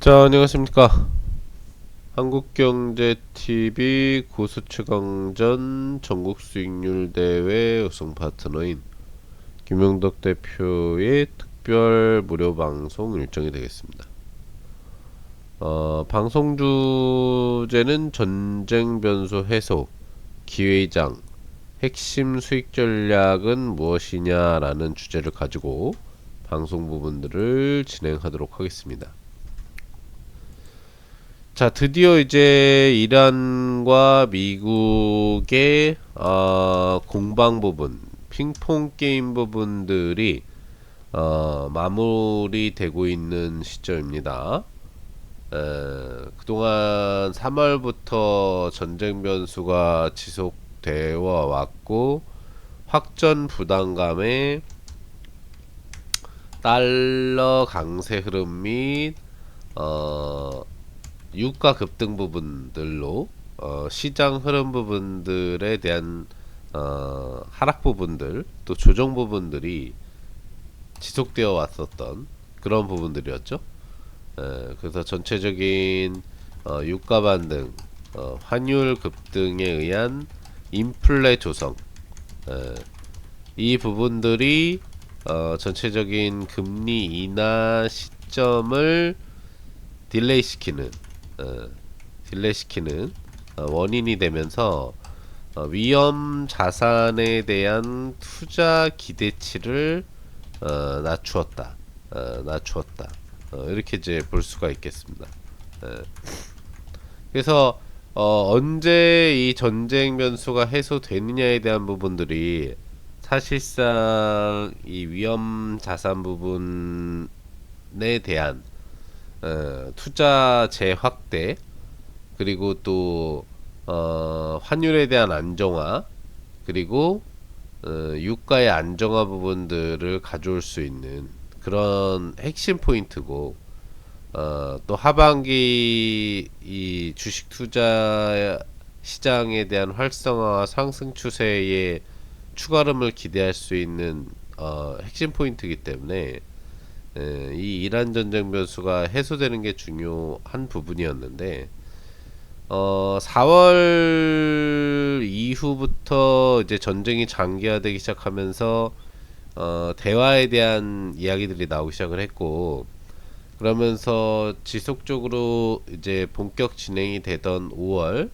자, 안녕하십니까. 한국경제TV 고수최강전 전국수익률 대회 우승 파트너인 김용덕 대표의 특별 무료 방송 일정이 되겠습니다. 방송 주제는 전쟁 변수 해소, 기회장, 핵심 수익 전략은 무엇이냐라는 주제를 가지고 방송 부분들을 진행하도록 하겠습니다. 자, 드디어 이제 이란과 미국의 공방 부분, 핑퐁 게임 부분들이 마무리되고 있는 시점입니다. 그동안 3월부터 전쟁 변수가 지속되어 왔고, 확전 부담감에 달러 강세 흐름 및 유가 급등 부분들로 시장 흐름 부분들에 대한 하락 부분들 또 조정 부분들이 지속되어 왔었던 그런 부분들이었죠. 그래서 전체적인 유가 반등, 환율 급등에 의한 인플레 조성, 이 부분들이 전체적인 금리 인하 시점을 딜레이시키는 원인이 되면서 위험 자산에 대한 투자 기대치를 낮추었다. 이렇게 이제 볼 수가 있겠습니다. 그래서 언제 이 전쟁 변수가 해소되느냐에 대한 부분들이 사실상 이 위험 자산 부분에 대한 투자 재확대 그리고 또 환율에 대한 안정화 그리고 유가의 안정화 부분들을 가져올 수 있는 그런 핵심 포인트고 또 하반기 이 주식 투자 시장에 대한 활성화와 상승 추세의 추가름을 기대할 수 있는 핵심 포인트이기 때문에 이 이란 전쟁 변수가 해소되는 게 중요한 부분이었는데 4월 이후부터 이제 전쟁이 장기화되기 시작하면서 대화에 대한 이야기들이 나오기 시작을 했고 그러면서 지속적으로 이제 본격 진행이 되던 5월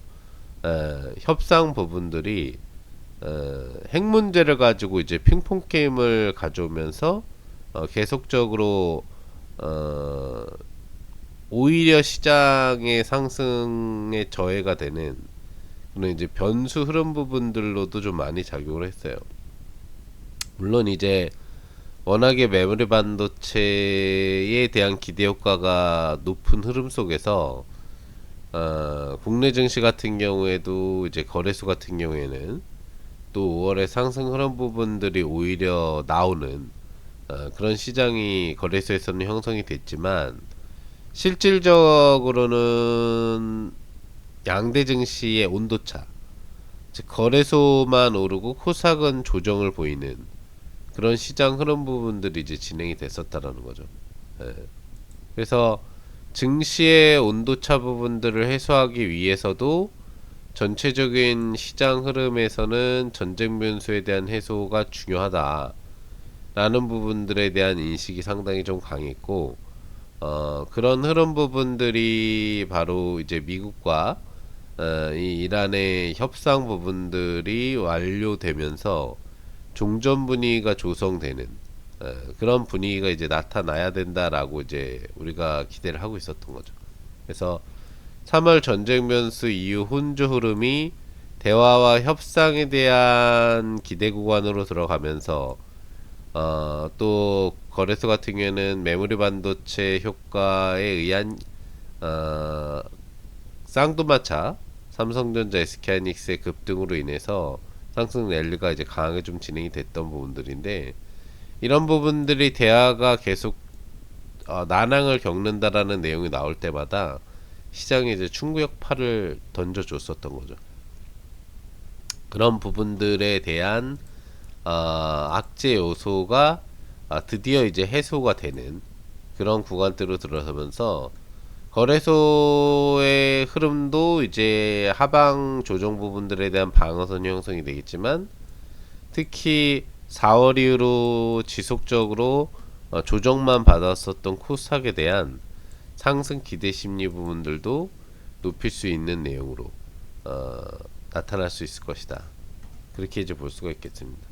협상 부분들이 핵 문제를 가지고 이제 핑퐁 게임을 가져오면서 계속적으로 오히려 시장의 상승에 저해가 되는 그런 이제 변수 흐름 부분들로도 좀 많이 작용을 했어요. 물론 이제 워낙에 메모리 반도체에 대한 기대 효과가 높은 흐름 속에서 국내 증시 같은 경우에도 이제 거래소 같은 경우에는 또 5월에 상승 흐름 부분들이 오히려 나오는 그런 시장이 거래소에서는 형성이 됐지만 실질적으로는 양대 증시의 온도차, 즉 거래소만 오르고 코스닥은 조정을 보이는 그런 시장 흐름 부분들이 이제 진행이 됐었다라는 거죠. 예. 그래서 증시의 온도차 부분들을 해소하기 위해서도 전체적인 시장 흐름에서는 전쟁 변수에 대한 해소가 중요하다. 라는 부분들에 대한 인식이 상당히 좀 강했고 그런 흐름 부분들이 바로 이제 미국과 이 이란의 협상 부분들이 완료되면서 종전 분위기가 조성되는 그런 분위기가 이제 나타나야 된다라고 이제 우리가 기대를 하고 있었던 거죠. 그래서 3월 전쟁 변수 이후 혼조 흐름이 대화와 협상에 대한 기대 구간으로 들어가면서 또 거래소 같은 경우에는 메모리 반도체 효과에 의한 쌍두마차 삼성전자 SK하이닉스의 급등으로 인해서 상승 랠리가 이제 강하게 좀 진행이 됐던 부분들인데 이런 부분들이 대화가 계속 난항을 겪는다라는 내용이 나올 때마다 시장에 이제 충격파를 던져줬었던 거죠. 그런 부분들에 대한 악재 요소가 드디어 이제 해소가 되는 그런 구간대로 들어서면서 거래소의 흐름도 이제 하방 조정 부분들에 대한 방어선 형성이 되겠지만, 특히 4월 이후로 지속적으로 조정만 받았었던 코스닥에 대한 상승 기대 심리 부분들도 높일 수 있는 내용으로 어, 나타날 수 있을 것이다. 그렇게 이제 볼 수가 있겠습니다.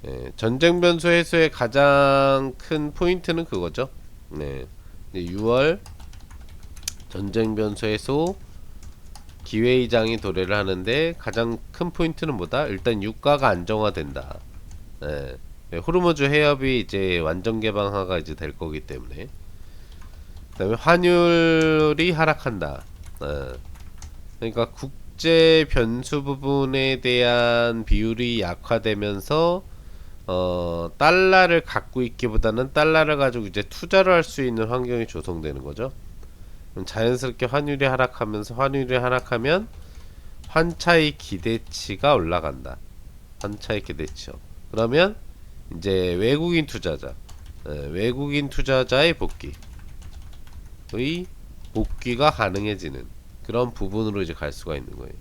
예, 전쟁 변수 해소의 가장 큰 포인트는 그거죠. 네, 6월 전쟁 변수 해소 기회이장이 도래를 하는데 가장 큰 포인트는 뭐다? 일단 유가가 안정화된다. 예, 예, 호르무즈 해협이 이제 완전 개방화가 이제 될 거기 때문에. 그다음에 환율이 하락한다. 예, 그러니까 국제 변수 부분에 대한 비율이 약화되면서 달러를 갖고 있기보다는 달러를 가지고 이제 투자를 할 수 있는 환경이 조성되는 거죠. 그럼 자연스럽게 환율이 하락하면서, 환율이 하락하면 환차익 기대치가 올라간다. 환차익 기대치요. 그러면 이제 외국인 투자자, 외국인 투자자의 복귀가 가능해지는 그런 부분으로 이제 갈 수가 있는 거예요.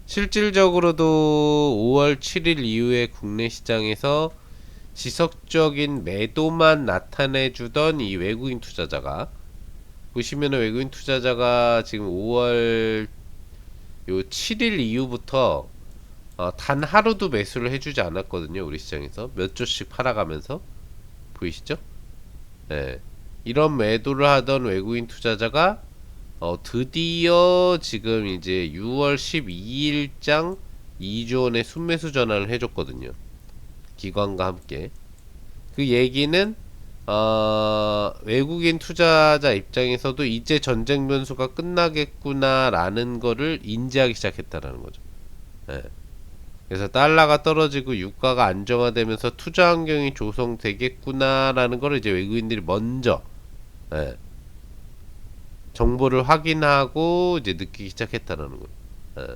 실질적으로도 5월 7일 이후에 국내 시장에서 지속적인 매도만 나타내주던 이 외국인 투자자가, 보시면은 외국인 투자자가 지금 5월 요 7일 이후부터 단 하루도 매수를 해주지 않았거든요. 우리 시장에서 몇 조씩 팔아가면서. 보이시죠? 예. 이런 매도를 하던 외국인 투자자가 드디어 지금 이제 6월 12일장 2조 원의 순매수 전환을 해줬거든요. 기관과 함께. 그 얘기는 외국인 투자자 입장에서도 이제 전쟁 변수가 끝나겠구나라는 거를 인지하기 시작했다라는 거죠. 예. 그래서 달러가 떨어지고 유가가 안정화되면서 투자 환경이 조성되겠구나라는 걸 이제 외국인들이 먼저, 예, 정보를 확인하고 이제 느끼기 시작했다는 거예요. 예.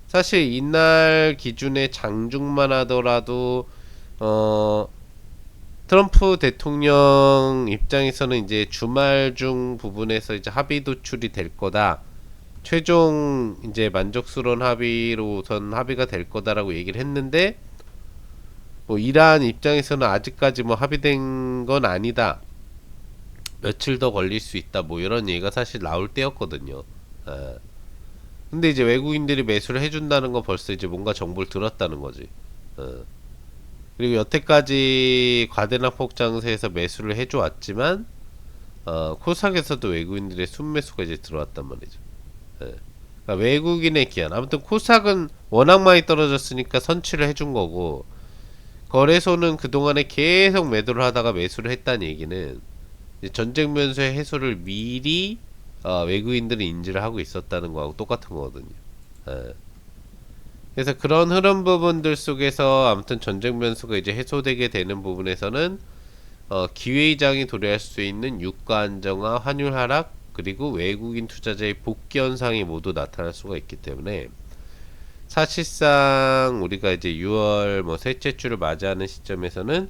사실 이날 기준에 장중만 하더라도 트럼프 대통령 입장에서는 이제 주말 중 부분에서 이제 합의 도출이 될 거다. 최종 이제 만족스러운 합의로 우선 합의가 될 거다라고 얘기를 했는데, 뭐 이란 입장에서는 아직까지 뭐 합의된 건 아니다. 며칠 더 걸릴 수 있다. 뭐 이런 얘기가 사실 나올 때였거든요. 예. 근데 이제 외국인들이 매수를 해준다는 건 벌써 이제 뭔가 정보를 들었다는 거지. 그리고 여태까지 과대낙폭 장세에서 매수를 해줘왔지만, 코스닥에서도 외국인들의 순매수가 이제 들어왔단 말이죠. 예. 그러니까 외국인의 기한. 아무튼 코스닥은 워낙 많이 떨어졌으니까 선취를 해준 거고, 거래소는 그동안에 계속 매도를 하다가 매수를 했다는 얘기는 전쟁 변수의 해소를 미리 외국인들이 인지를 하고 있었다는 거하고 똑같은 거거든요. 예. 그래서 그런 흐름 부분들 속에서 아무튼 전쟁 변수가 이제 해소되게 되는 부분에서는 기회이장이 도래할 수 있는 유가 안정화, 환율 하락, 그리고 외국인 투자자의 복귀 현상이 모두 나타날 수가 있기 때문에, 사실상 우리가 이제 6월 뭐 셋째 주를 맞이하는 시점에서는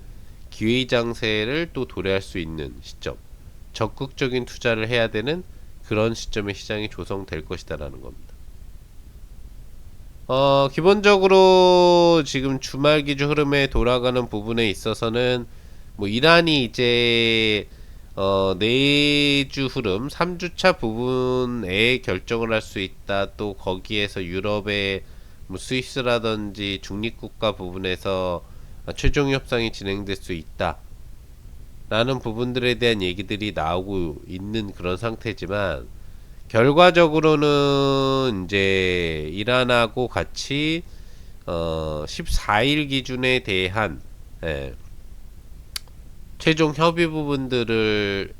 기회이장세를 또 도래할 수 있는 시점, 적극적인 투자를 해야 되는 그런 시점의 시장이 조성될 것이다라는 겁니다. 기본적으로 지금 주말 기준 흐름에 돌아가는 부분에 있어서는 뭐 이란이 이제 내주 흐름 3주차 부분에 결정을 할 수 있다. 또 거기에서 유럽의 뭐 스위스라든지 중립국가 부분에서 최종 협상이 진행될 수 있다 라는 부분들에 대한 얘기들이 나오고 있는 그런 상태지만, 결과적으로는 이제 이란하고 같이 14일 기준에 대한, 예, 최종 협의 부분들을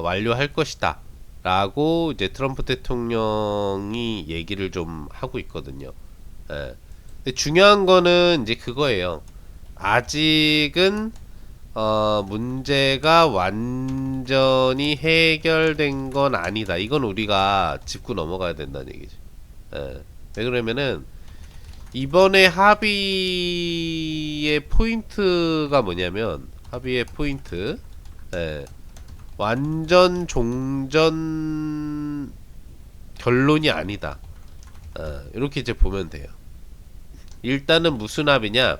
완료할 것이다 라고 이제 트럼프 대통령이 얘기를 좀 하고 있거든요. 예. 근데 중요한 거는 이제 그거예요. 아직은 문제가 완전히 해결된 건 아니다. 이건 우리가 짚고 넘어가야 된다는 얘기죠. 예. 왜 그러면은 이번에 합의의 포인트가 뭐냐면, 합의의 포인트, 예, 완전 종전 결론이 아니다. 이렇게 이제 보면 돼요. 일단은 무슨 합의냐?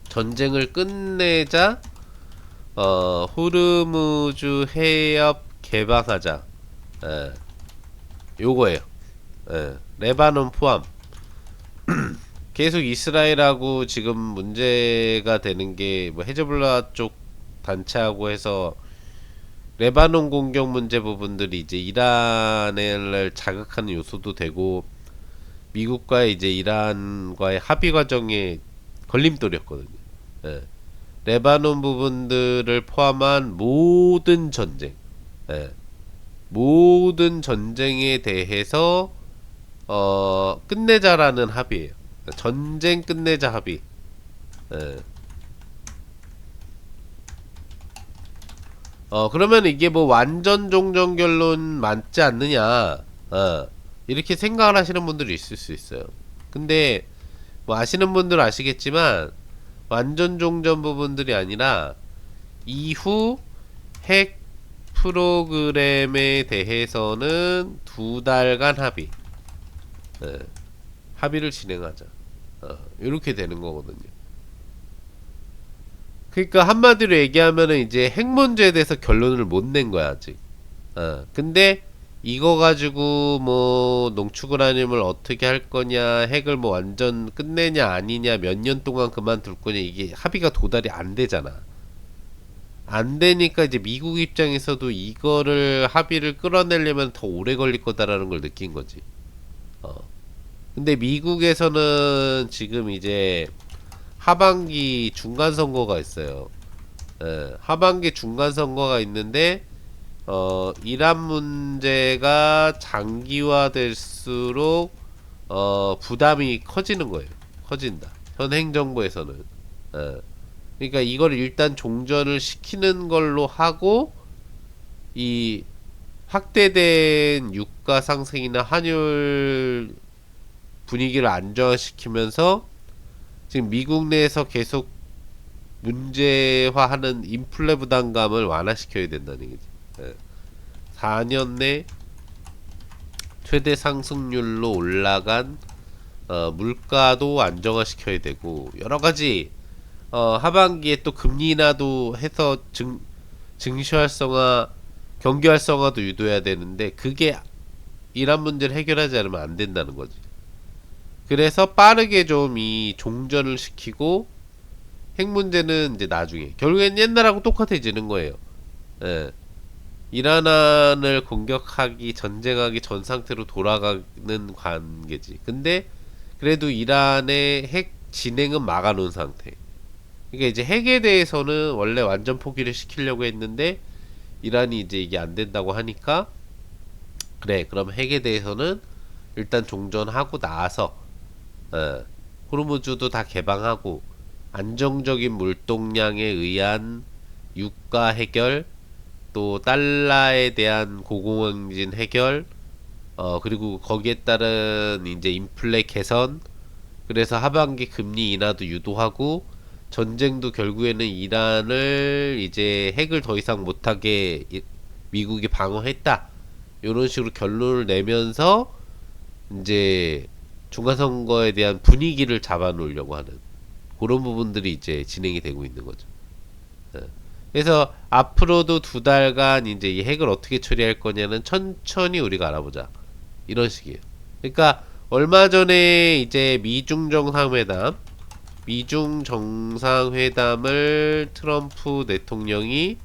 전쟁을 끝내자. 호르무즈 해협 개방하자. 요거예요. 레바논 포함. 계속 이스라엘하고 지금 문제가 되는 게 뭐 헤즈볼라 쪽 단체하고 해서 레바논 공격 문제 부분들이 이제 이란을 자극하는 요소도 되고 미국과의 이제 이란과의 합의 과정에 걸림돌이었거든요. 레바논 부분들을 포함한 모든 전쟁, 모든 전쟁에 대해서 끝내자라는 합의예요. 전쟁 끝내자 합의. 그러면 이게 뭐 완전 종전 결론 맞지 않느냐? 이렇게 생각을 하시는 분들이 있을 수 있어요. 근데 뭐 아시는 분들은 아시겠지만 완전 종전 부분들이 아니라 이후 핵 프로그램에 대해서는 2달간 합의, 합의를 진행하자. 이렇게 되는 거거든요. 그러니까 한마디로 얘기하면은 이제 핵 문제에 대해서 결론을 못 낸 거야 아직. 근데 이거 가지고 뭐 농축우라늄을 어떻게 할 거냐, 핵을 뭐 완전 끝내냐 아니냐, 몇 년 동안 그만둘 거냐, 이게 합의가 도달이 안 되잖아. 안 되니까 이제 미국 입장에서도 이거를 합의를 끌어내려면 더 오래 걸릴 거다라는 걸 느낀 거지. 근데 미국에서는 지금 이제 하반기 중간 선거가 있어요. 하반기 중간 선거가 있는데 이란 문제가 장기화될수록 부담이 커지는 거예요. 커진다. 현 행정부에서는. 그러니까 이걸 일단 종전을 시키는 걸로 하고 이 확대된 유가 상승이나 환율 분위기를 안정화시키면서 지금 미국 내에서 계속 문제화하는 인플레 부담감을 완화시켜야 된다는 얘기지. 4년 내 최대 상승률로 올라간 물가도 안정화시켜야 되고 여러 가지 하반기에 또 금리 인하도 해서 증시 활성화, 경기 활성화도 유도해야 되는데 그게 이란 문제를 해결하지 않으면 안 된다는 거지. 그래서 빠르게 좀 이 종전을 시키고 핵 문제는 이제 나중에 결국엔 옛날하고 똑같아지는 거예요. 이란을 공격하기 전쟁하기 전 상태로 돌아가는 관계지. 근데 그래도 이란의 핵 진행은 막아놓은 상태. 그러니까 이제 핵에 대해서는 원래 완전 포기를 시키려고 했는데 이란이 이제 이게 안 된다고 하니까 그래 그럼 핵에 대해서는 일단 종전하고 나서 호르무즈도 다 개방하고 안정적인 물동량에 의한 유가 해결, 또 달러에 대한 고공행진 해결, 그리고 거기에 따른 이제 인플레 개선, 그래서 하반기 금리 인하도 유도하고 전쟁도 결국에는 이란을 이제 핵을 더 이상 못하게 미국이 방어했다. 이런 식으로 결론을 내면서 이제 중간선거에 대한 분위기를 잡아놓으려고 하는 그런 부분들이 이제 진행이 되고 있는 거죠. 그래서 앞으로도 2달간 이제 이 핵을 어떻게 처리할 거냐는 천천히 우리가 알아보자. 이런 식이에요. 그러니까 얼마 전에 이제 미중 정상회담을 트럼프 대통령이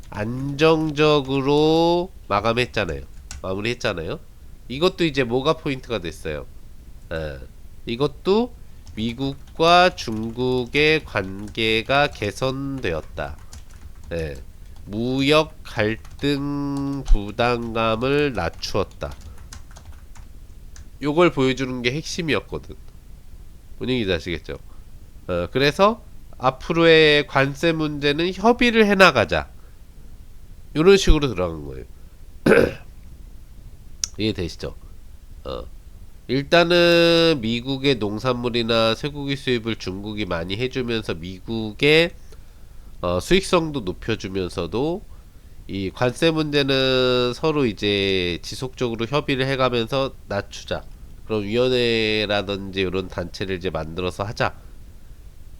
안정적으로 마감했잖아요. 마무리했잖아요. 이것도 이제 뭐가 포인트가 됐어요. 이것도 미국과 중국의 관계가 개선되었다. 무역 갈등 부담감을 낮추었다. 요걸 보여주는 게 핵심이었거든. 분위기 아시겠죠? 그래서 앞으로의 관세 문제는 협의를 해나가자. 요런 식으로 들어간 거예요. 이해되시죠? 일단은 미국의 농산물이나 쇠고기 수입을 중국이 많이 해주면서 미국의 수익성도 높여주면서도 이 관세 문제는 서로 이제 지속적으로 협의를 해가면서 낮추자. 그럼 위원회라든지 이런 단체를 이제 만들어서 하자.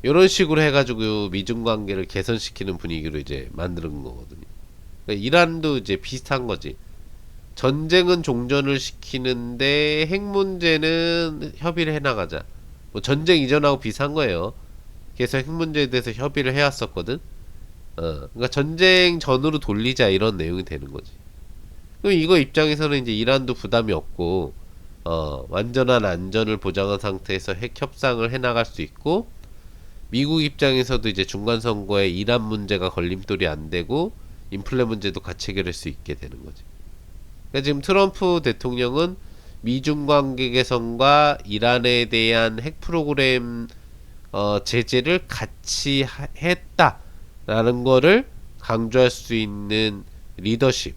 이런 식으로 해가지고 미중 관계를 개선시키는 분위기로 이제 만드는 거거든요. 그러니까 이란도 이제 비슷한 거지. 전쟁은 종전을 시키는데 핵 문제는 협의를 해나가자. 뭐 전쟁 이전하고 비슷한 거예요. 그래서 핵 문제에 대해서 협의를 해왔었거든. 그러니까 전쟁 전으로 돌리자 이런 내용이 되는 거지. 그럼 이거 입장에서는 이제 이란도 부담이 없고, 완전한 안전을 보장한 상태에서 핵 협상을 해나갈 수 있고, 미국 입장에서도 이제 중간 선거에 이란 문제가 걸림돌이 안 되고, 인플레 문제도 같이 해결할 수 있게 되는 거지. 그러니까 지금 트럼프 대통령은 미중 관계 개선과 이란에 대한 핵 프로그램 제재를 같이 했다라는 거를 강조할 수 있는 리더십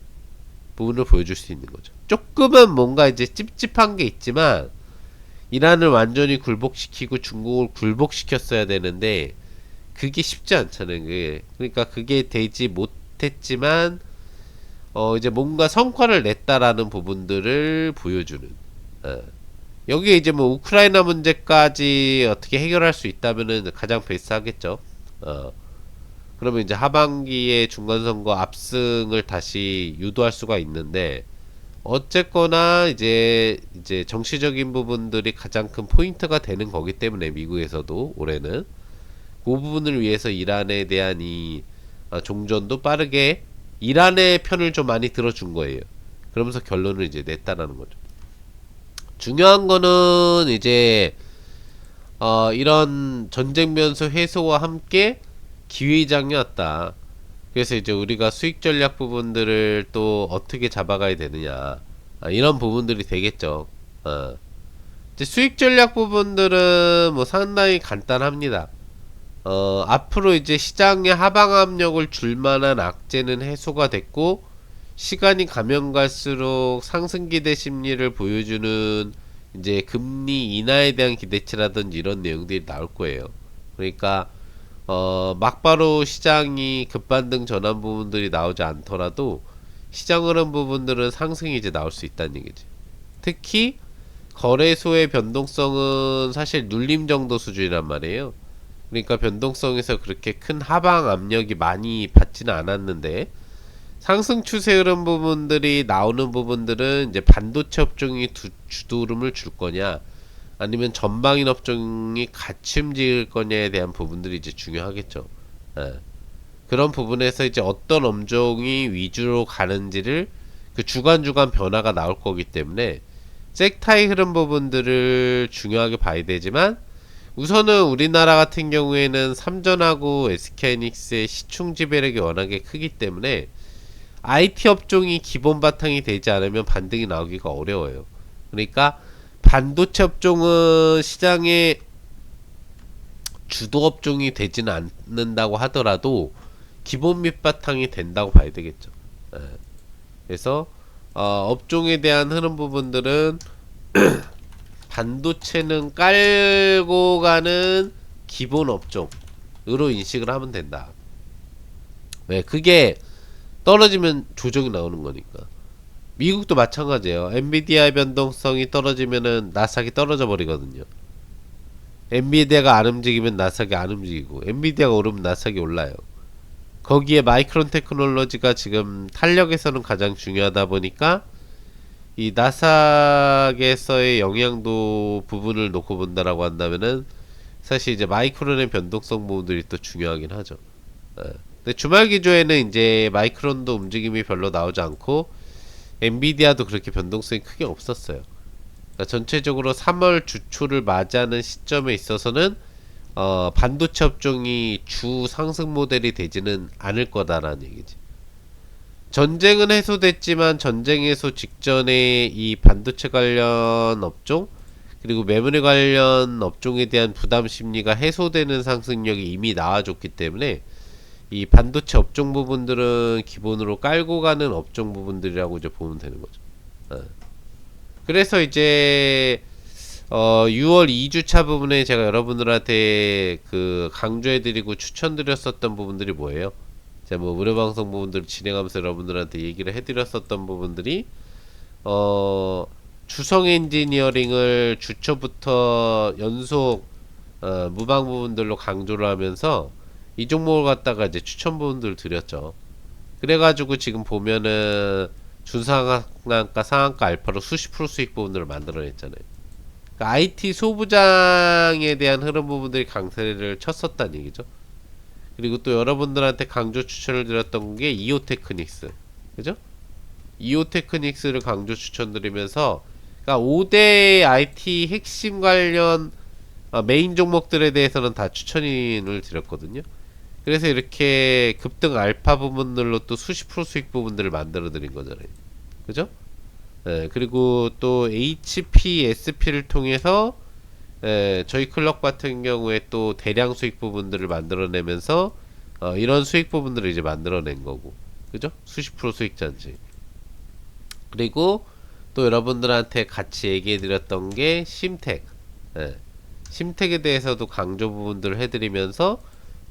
부분을 보여줄 수 있는 거죠. 조금은 뭔가 이제 찝찝한 게 있지만 이란을 완전히 굴복시키고 중국을 굴복시켰어야 되는데 그게 쉽지 않잖아요. 그러니까 그게 되지 못했지만 이제 뭔가 성과를 냈다라는 부분들을 보여주는. 여기에 이제 뭐 우크라이나 문제까지 어떻게 해결할 수 있다면은 가장 베스트하겠죠. 그러면 이제 하반기에 중간선거 압승을 다시 유도할 수가 있는데 어쨌거나 이제 정치적인 부분들이 가장 큰 포인트가 되는 거기 때문에 미국에서도 올해는 그 부분을 위해서 이란에 대한 이 종전도 빠르게 이란의 편을 좀 많이 들어준 거예요. 그러면서 결론을 이제 냈다라는 거죠. 중요한 거는 이제 이런 전쟁 변수 해소와 함께 기회장이 왔다. 그래서 이제 우리가 수익 전략 부분들을 또 어떻게 잡아가야 되느냐, 이런 부분들이 되겠죠. 이제 수익 전략 부분들은 뭐 상당히 간단합니다. 앞으로 이제 시장의 하방 압력을 줄 만한 악재는 해소가 됐고, 시간이 가면 갈수록 상승 기대 심리를 보여주는 이제 금리 인하에 대한 기대치라든지 이런 내용들이 나올 거예요. 그러니까 막바로 시장이 급반등 전환 부분들이 나오지 않더라도 시장 흐름 부분들은 상승이 이제 나올 수 있다는 얘기지. 특히 거래소의 변동성은 사실 눌림 정도 수준이란 말이에요. 그러니까 변동성에서 그렇게 큰 하방 압력이 많이 받지는 않았는데 상승 추세 흐름 부분들이 나오는 부분들은 이제 반도체 업종이 주도름을 줄 거냐, 아니면 전방인 업종이 같이 움직일 거냐에 대한 부분들이 이제 중요하겠죠. 그런 부분에서 이제 어떤 업종이 위주로 가는지를 그 주간 변화가 나올 거기 때문에 섹타의 흐름 부분들을 중요하게 봐야 되지만, 우선은 우리나라 같은 경우에는 삼전하고 SK하이닉스의 시총 지배력이 워낙에 크기 때문에 IT 업종이 기본 바탕이 되지 않으면 반등이 나오기가 어려워요. 그러니까 반도체 업종은 시장의 주도 업종이 되지는 않는다고 하더라도 기본 밑바탕이 된다고 봐야 되겠죠. 그래서 업종에 대한 흐름 부분들은 반도체는 깔고 가는 기본 업종으로 인식을 하면 된다. 왜? 그게 떨어지면 조정이 나오는 거니까. 미국도 마찬가지예요. 엔비디아의 변동성이 떨어지면은 나스닥이 떨어져 버리거든요. 엔비디아가 안 움직이면 나스닥이 안 움직이고, 엔비디아가 오르면 나스닥이 올라요. 거기에 마이크론 테크놀로지가 지금 탄력에서는 가장 중요하다 보니까 이 나스닥에서의 영향도 부분을 놓고 본다라고 한다면은 사실 이제 마이크론의 변동성 부분들이 또 중요하긴 하죠. 근데 주말 기조에는 이제 마이크론도 움직임이 별로 나오지 않고 엔비디아도 그렇게 변동성이 크게 없었어요. 그러니까 전체적으로 3월 주초를 맞이하는 시점에 있어서는 반도체 업종이 주 상승 모델이 되지는 않을 거다라는 얘기지. 전쟁은 해소됐지만 전쟁 해소 직전에 이 반도체 관련 업종 그리고 메모리 관련 업종에 대한 부담 심리가 해소되는 상승력이 이미 나와줬기 때문에 이 반도체 업종 부분들은 기본으로 깔고 가는 업종 부분들이라고 이제 보면 되는 거죠. 그래서 이제 6월 2주차 부분에 제가 여러분들한테 그 강조해드리고 추천드렸었던 부분들이 뭐예요? 제가 뭐 무료방송 부분들을 진행하면서 여러분들한테 얘기를 해드렸었던 부분들이 주성 엔지니어링을 주초부터 연속 무방 부분들로 강조를 하면서 이 종목을 갖다가 이제 추천 부분들을 드렸죠. 그래가지고 지금 보면은 준상한가 상한가 알파로 수십 프로 수익 부분들을 만들어냈잖아요. 그러니까 IT 소부장에 대한 흐름 부분들이 강세를 쳤었다는 얘기죠. 그리고 또 여러분들한테 강조 추천을 드렸던 게 이오테크닉스, 그죠? 이오테크닉스를 강조 추천드리면서, 그러니까 5대 IT 핵심 관련 메인 종목들에 대해서는 다 추천을 드렸거든요. 그래서 이렇게 급등 알파 부분들로 또 수십 프로 수익 부분들을 만들어 드린 거잖아요. 그죠? 예, 그리고 또 HPSP를 통해서 저희 클럽 같은 경우에 또 대량 수익 부분들을 만들어내면서 이런 수익 부분들을 이제 만들어낸 거고, 그죠? 수십 프로 수익 잔치. 그리고 또 여러분들한테 같이 얘기해 드렸던 게 심텍. 예, 심텍에 대해서도 강조 부분들을 해드리면서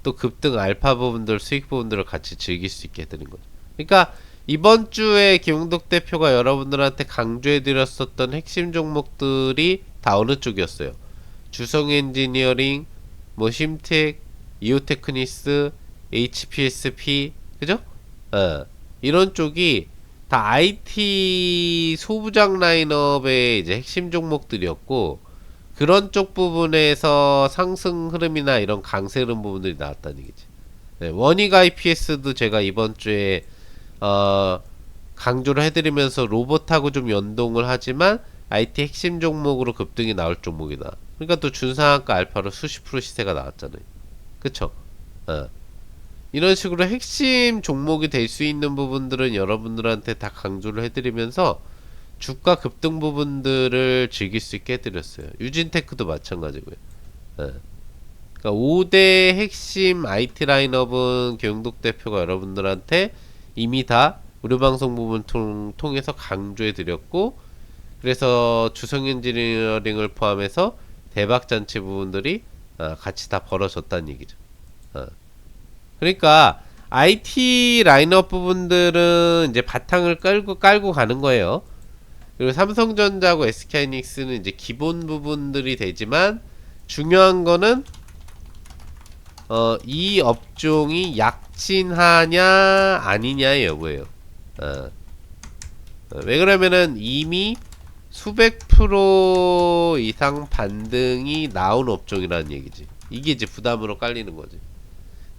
또 급등 알파 부분들 수익 부분들을 같이 즐길 수 있게 해드린 거죠. 그러니까 이번 주에 김용덕 대표가 여러분들한테 강조해 드렸었던 핵심 종목들이 다 어느 쪽이었어요? 주성 엔지니어링, 뭐 심텍, 이오테크니스, HPSP, 그죠? 이런 쪽이 다 IT 소부장 라인업의 이제 핵심 종목들이었고, 그런 쪽 부분에서 상승 흐름이나 이런 강세 흐름 부분들이 나왔다는 얘기지. 네, 원익 IPS도 제가 이번 주에 강조를 해드리면서 로봇하고 좀 연동을 하지만 IT 핵심 종목으로 급등이 나올 종목이다. 그러니까 또 준상한가 알파로 수십 프로 시세가 나왔잖아요. 그쵸? 이런 식으로 핵심 종목이 될 수 있는 부분들은 여러분들한테 다 강조를 해드리면서 주가 급등 부분들을 즐길 수 있게 해드렸어요. 유진테크도 마찬가지고요. 예. 그러니까 5대 핵심 IT 라인업은 경독 대표가 여러분들한테 이미 다 무료방송 부분 통해서 강조해 드렸고, 그래서 주성 엔지니어링을 포함해서 대박잔치 부분들이 같이 다 벌어졌다는 얘기죠. 그러니까 IT 라인업 부분들은 이제 바탕을 깔고 가는 거예요. 그리고 삼성전자하고 SK하이닉스는 이제 기본 부분들이 되지만, 중요한 거는 이 업종이 약진하냐 아니냐의 여부예요. 왜 그러면은 이미 수백 프로 이상 반등이 나온 업종이라는 얘기지. 이게 이제 부담으로 깔리는 거지.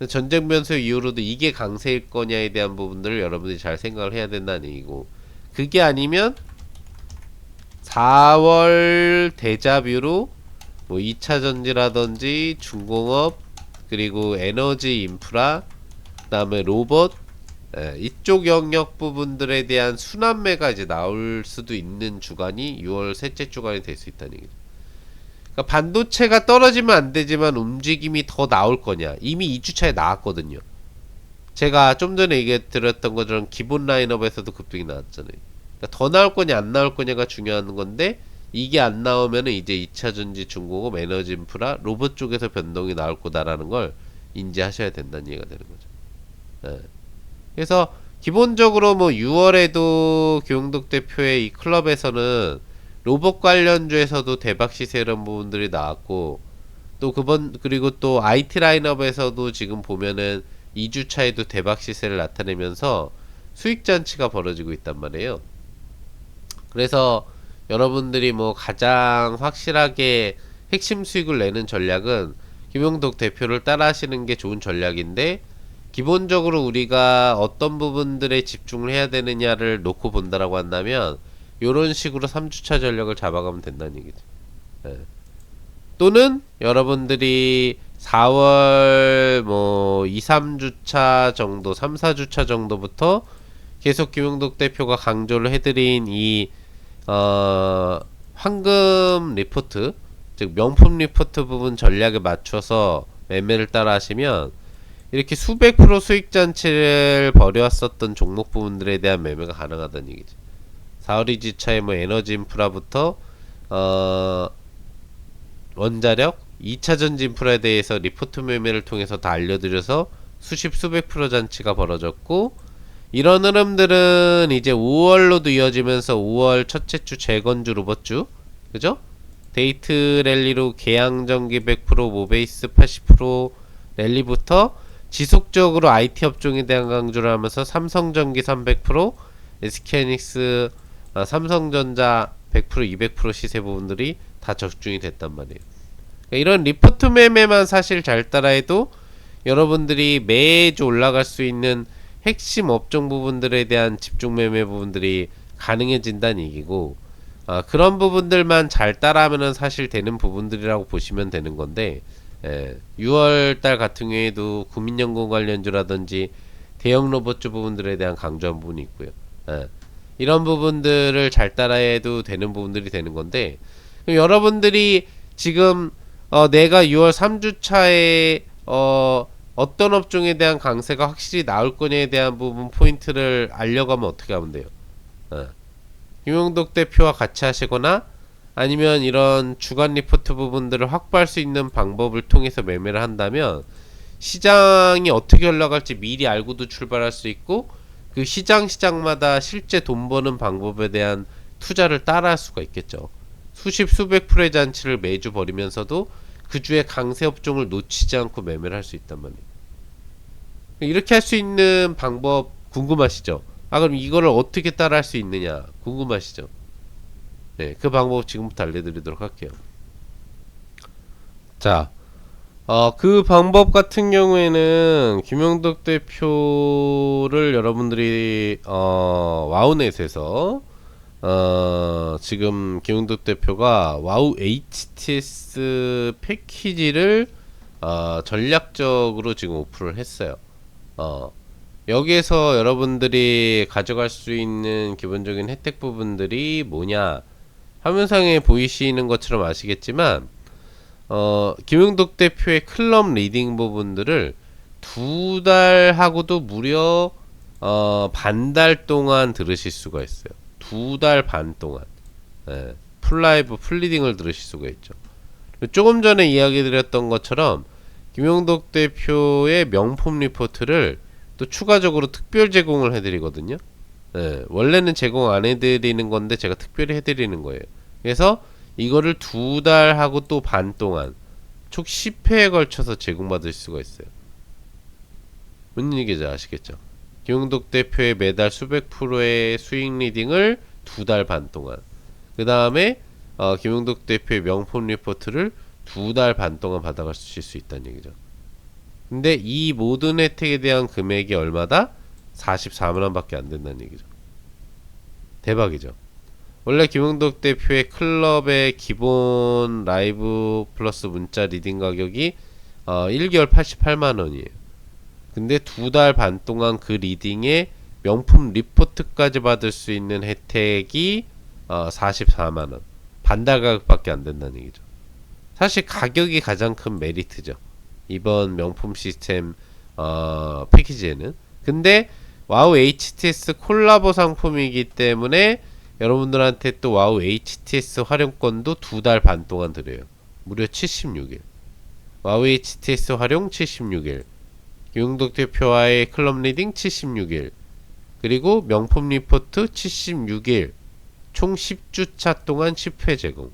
전쟁 변수 이후로도 이게 강세일 거냐에 대한 부분들을 여러분들이 잘 생각을 해야 된다는 얘기고, 그게 아니면 4월 대자뷰로 뭐 2차전지라든지 중공업, 그리고 에너지 인프라, 그 다음에 로봇, 이쪽 영역 부분들에 대한 순환매가 이제 나올 수도 있는 주간이 6월 셋째 주간이 될 수 있다는 얘기죠. 그러니까 반도체가 떨어지면 안 되지만 움직임이 더 나올 거냐, 이미 2주차에 나왔거든요. 제가 좀 전에 얘기 드렸던 것처럼 기본 라인업에서도 급등이 나왔잖아요. 그러니까 더 나올 거냐 안 나올 거냐가 중요한 건데, 이게 안 나오면은 이제 2차전지 중공업, 에너지 인프라, 로봇 쪽에서 변동이 나올 거다라는 걸 인지하셔야 된다는 얘기가 되는 거죠. 그래서 기본적으로 뭐 6월에도 교영덕 대표의 이 클럽에서는 로봇 관련주에서도 대박 시세 이런 부분들이 나왔고, 또 그리고 또 IT 라인업에서도 지금 보면은 2주차에도 대박 시세를 나타내면서 수익 잔치가 벌어지고 있단 말이에요. 그래서 여러분들이 뭐 가장 확실하게 핵심 수익을 내는 전략은 김용덕 대표를 따라 하시는 게 좋은 전략인데, 기본적으로 우리가 어떤 부분들에 집중을 해야 되느냐를 놓고 본다라고 한다면 요런 식으로 3주차 전략을 잡아가면 된다는 얘기죠. 또는 여러분들이 4월 뭐 2, 3주차 정도, 3, 4주차 정도부터 계속 김용덕 대표가 강조를 해드린 이 황금 리포트, 즉 명품 리포트 부분 전략에 맞춰서 매매를 따라 하시면 이렇게 수백 프로 수익 잔치를 벌여왔었던 종목 부분들에 대한 매매가 가능하다는 얘기죠. 4월 2주차에 뭐 에너지 인프라부터 원자력, 2차전지 인프라에 대해서 리포트 매매를 통해서 다 알려드려서 수십 수백 프로 잔치가 벌어졌고, 이런 흐름들은 이제 5월로도 이어지면서 5월 첫째 주 재건주 로봇주, 그죠? 데이트 랠리로 계양전기 100%, 모베이스 80% 랠리부터 지속적으로 IT 업종에 대한 강조를 하면서 삼성전기 300%, SK하이닉스, 삼성전자 100%, 200% 시세 부분들이 다 적중이 됐단 말이에요. 그러니까 이런 리포트 매매만 사실 잘 따라해도 여러분들이 매주 올라갈 수 있는 핵심 업종 부분들에 대한 집중 매매 부분들이 가능해진다는 얘기고, 그런 부분들만 잘 따라하면은 사실 되는 부분들이라고 보시면 되는 건데, 6월달 같은 경우에도 국민연금 관련주라든지 대형 로봇주 부분들에 대한 강조한 부분이 있고요. 이런 부분들을 잘 따라해도 되는 부분들이 되는 건데, 여러분들이 지금 내가 6월 3주차에 어떤 업종에 대한 강세가 확실히 나올 거냐에 대한 부분 포인트를 알려가면 어떻게 하면 돼요? 김용덕 대표와 같이 하시거나 아니면 이런 주간 리포트 부분들을 확보할 수 있는 방법을 통해서 매매를 한다면 시장이 어떻게 올라갈지 미리 알고도 출발할 수 있고, 그 시장마다 실제 돈 버는 방법에 대한 투자를 따라할 수가 있겠죠. 수십 수백 프로의 잔치를 매주 벌이면서도 그 주의 강세 업종을 놓치지 않고 매매를 할 수 있단 말이에요. 이렇게 할 수 있는 방법 궁금하시죠? 그럼 이거를 어떻게 따라 할 수 있느냐 궁금하시죠? 네, 그 방법 지금부터 알려드리도록 할게요. 자, 그 방법 같은 경우에는 김용덕 대표를 여러분들이 와우넷에서 지금 김용덕 대표가 와우 HTS 패키지를 전략적으로 지금 오프를 했어요. 여기에서 여러분들이 가져갈 수 있는 기본적인 혜택 부분들이 뭐냐, 화면상에 보이시는 것처럼 아시겠지만 김용덕 대표의 클럽 리딩 부분들을 2달 하고도 무려 반달 동안 들으실 수가 있어요. 2달 반 동안 풀라이브 풀리딩을 들으실 수가 있죠. 조금 전에 이야기 드렸던 것처럼 김용덕 대표의 명품 리포트를 또 추가적으로 특별 제공을 해드리거든요. 원래는 제공 안 해드리는 건데 제가 특별히 해드리는 거예요. 그래서 이거를 2달 하고 또 반 동안 총 10회에 걸쳐서 제공받을 수가 있어요. 무슨 얘기인지 아시겠죠? 김용덕 대표의 매달 수백 프로의 수익 리딩을 2달 반 동안, 그 다음에 김용덕 대표의 명품 리포트를 2달 반 동안 받아가실 수 있다는 얘기죠. 근데 이 모든 혜택에 대한 금액이 얼마다? 44만원 밖에 안 된다는 얘기죠. 대박이죠. 원래 김용덕 대표의 클럽의 기본 라이브 플러스 문자 리딩 가격이 1개월 88만원이에요. 근데 2달 반 동안 그 리딩에 명품 리포트까지 받을 수 있는 혜택이 44만원. 반달 가격밖에 안 된다는 얘기죠. 사실 가격이 가장 큰 메리트죠. 이번 명품 시스템 패키지에는. 근데 와우 HTS 콜라보 상품이기 때문에 여러분들한테 또 와우 HTS 활용권도 2달 반 동안 드려요. 무려 76일. 와우 HTS 활용 76일. 김용덕 대표와의 클럽 리딩 76일. 그리고 명품 리포트 76일. 총 10주차 동안 10회 제공.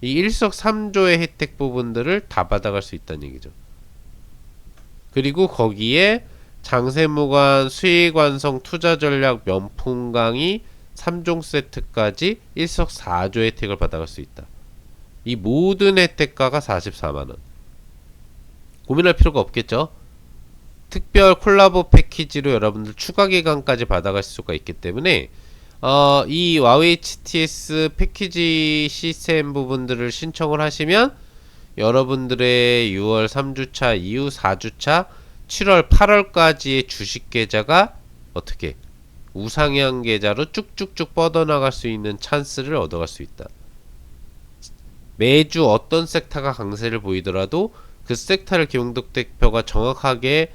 이 일석삼조의 혜택 부분들을 다 받아갈 수 있다는 얘기죠. 그리고 거기에 장세무관 수익완성 투자전략 명품 강의 3종 세트까지 일석사조 혜택을 받아갈 수 있다. 이 모든 혜택가가 44만원. 고민할 필요가 없겠죠. 특별 콜라보 패키지로 여러분들 추가 기간까지 받아갈 수가 있기 때문에 이 와우 HTS 패키지 시스템 부분들을 신청을 하시면 여러분들의 6월 3주차 이후 4주차 7월 8월까지의 주식 계좌가 어떻게 우상향 계좌로 쭉쭉쭉 뻗어나갈 수 있는 찬스를 얻어갈 수 있다. 매주 어떤 섹터가 강세를 보이더라도 그 섹터를 김용덕 대표가 정확하게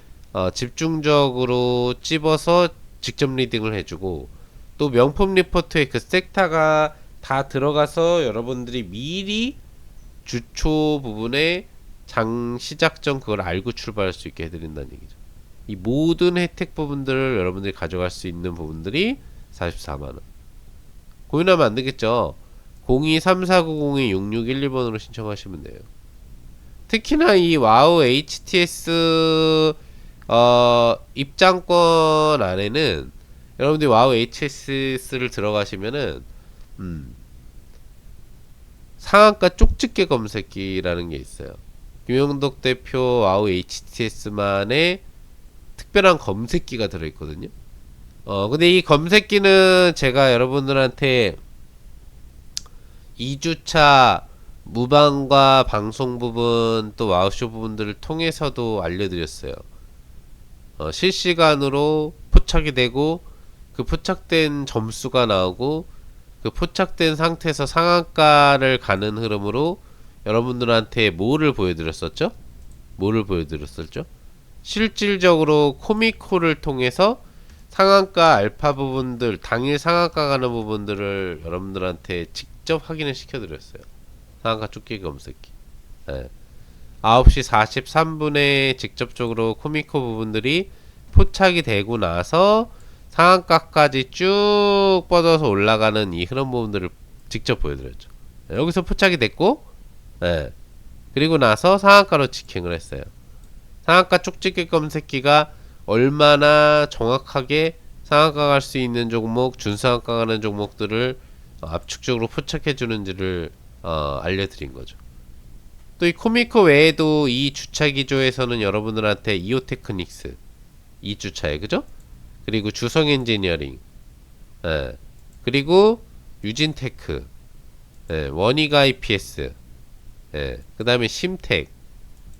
집중적으로 찝어서 직접 리딩을 해주고, 또 명품 리포트에 그 섹터가 다 들어가서 여러분들이 미리 주초 부분에 장 시작 전 그걸 알고 출발할 수 있게 해드린다는 얘기죠. 이 모든 혜택 부분들을 여러분들이 가져갈 수 있는 부분들이 44만원. 고민하면 안 되겠죠. 023490-6611번으로 신청하시면 돼요. 특히나 이 와우 HTS 입장권 안에는 여러분들이 와우 HTS를 들어가시면은 상한가 쪽집게 검색기라는 게 있어요. 김영덕 대표 와우 HTS만의 특별한 검색기가 들어있거든요. 근데 이 검색기는 제가 여러분들한테 2주차 무방과 방송 부분 또 와우쇼 부분들을 통해서도 알려드렸어요. 실시간으로 포착이 되고 그 포착된 점수가 나오고 그 포착된 상태에서 상한가를 가는 흐름으로 여러분들한테 뭐를 보여드렸었죠? 뭐를 보여드렸었죠? 실질적으로 코미코를 통해서 상한가 알파 부분들, 당일 상한가 가는 부분들을 여러분들한테 직접 확인을 시켜드렸어요. 상한가 쫓기 검색기. 예. 9시 43분에 직접적으로 코미코 부분들이 포착이 되고 나서 상한가까지 쭉 뻗어서 올라가는 이 흐름 부분들을 직접 보여드렸죠. 예. 여기서 포착이 됐고, 예. 그리고 나서 상한가로 직행을 했어요. 상한가 쪽집기 검색기가 얼마나 정확하게 상한가 갈 수 있는 종목, 준상한가 가는 종목들을 압축적으로 포착해 주는지를 알려드린 거죠. 또 이 코미코 외에도 이 주차 기조에서는 여러분들한테 이오테크닉스 2주차에 그죠? 그리고 주성 엔지니어링, 예. 그리고 유진테크, 예. 원익 IPS, 예. 그 다음에 심텍,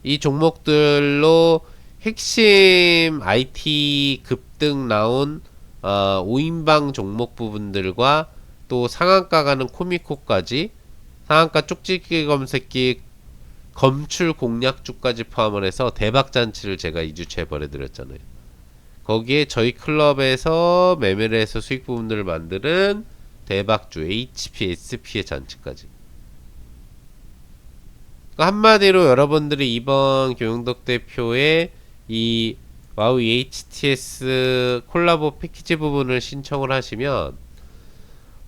이 종목들로 핵심 IT 급등 나온 5인방 종목 부분들과 또 상한가 가는 코미코까지 상한가 쪽집기 검색기 검출 공략주까지 포함을 해서 대박잔치를 제가 2주차에 벌여드렸잖아요. 거기에 저희 클럽에서 매매를 해서 수익 부분들을 만드는 대박주 HP, SP의 잔치까지. 한마디로 여러분들이 이번 김영덕 대표의 이 와우 HTS 콜라보 패키지 부분을 신청을 하시면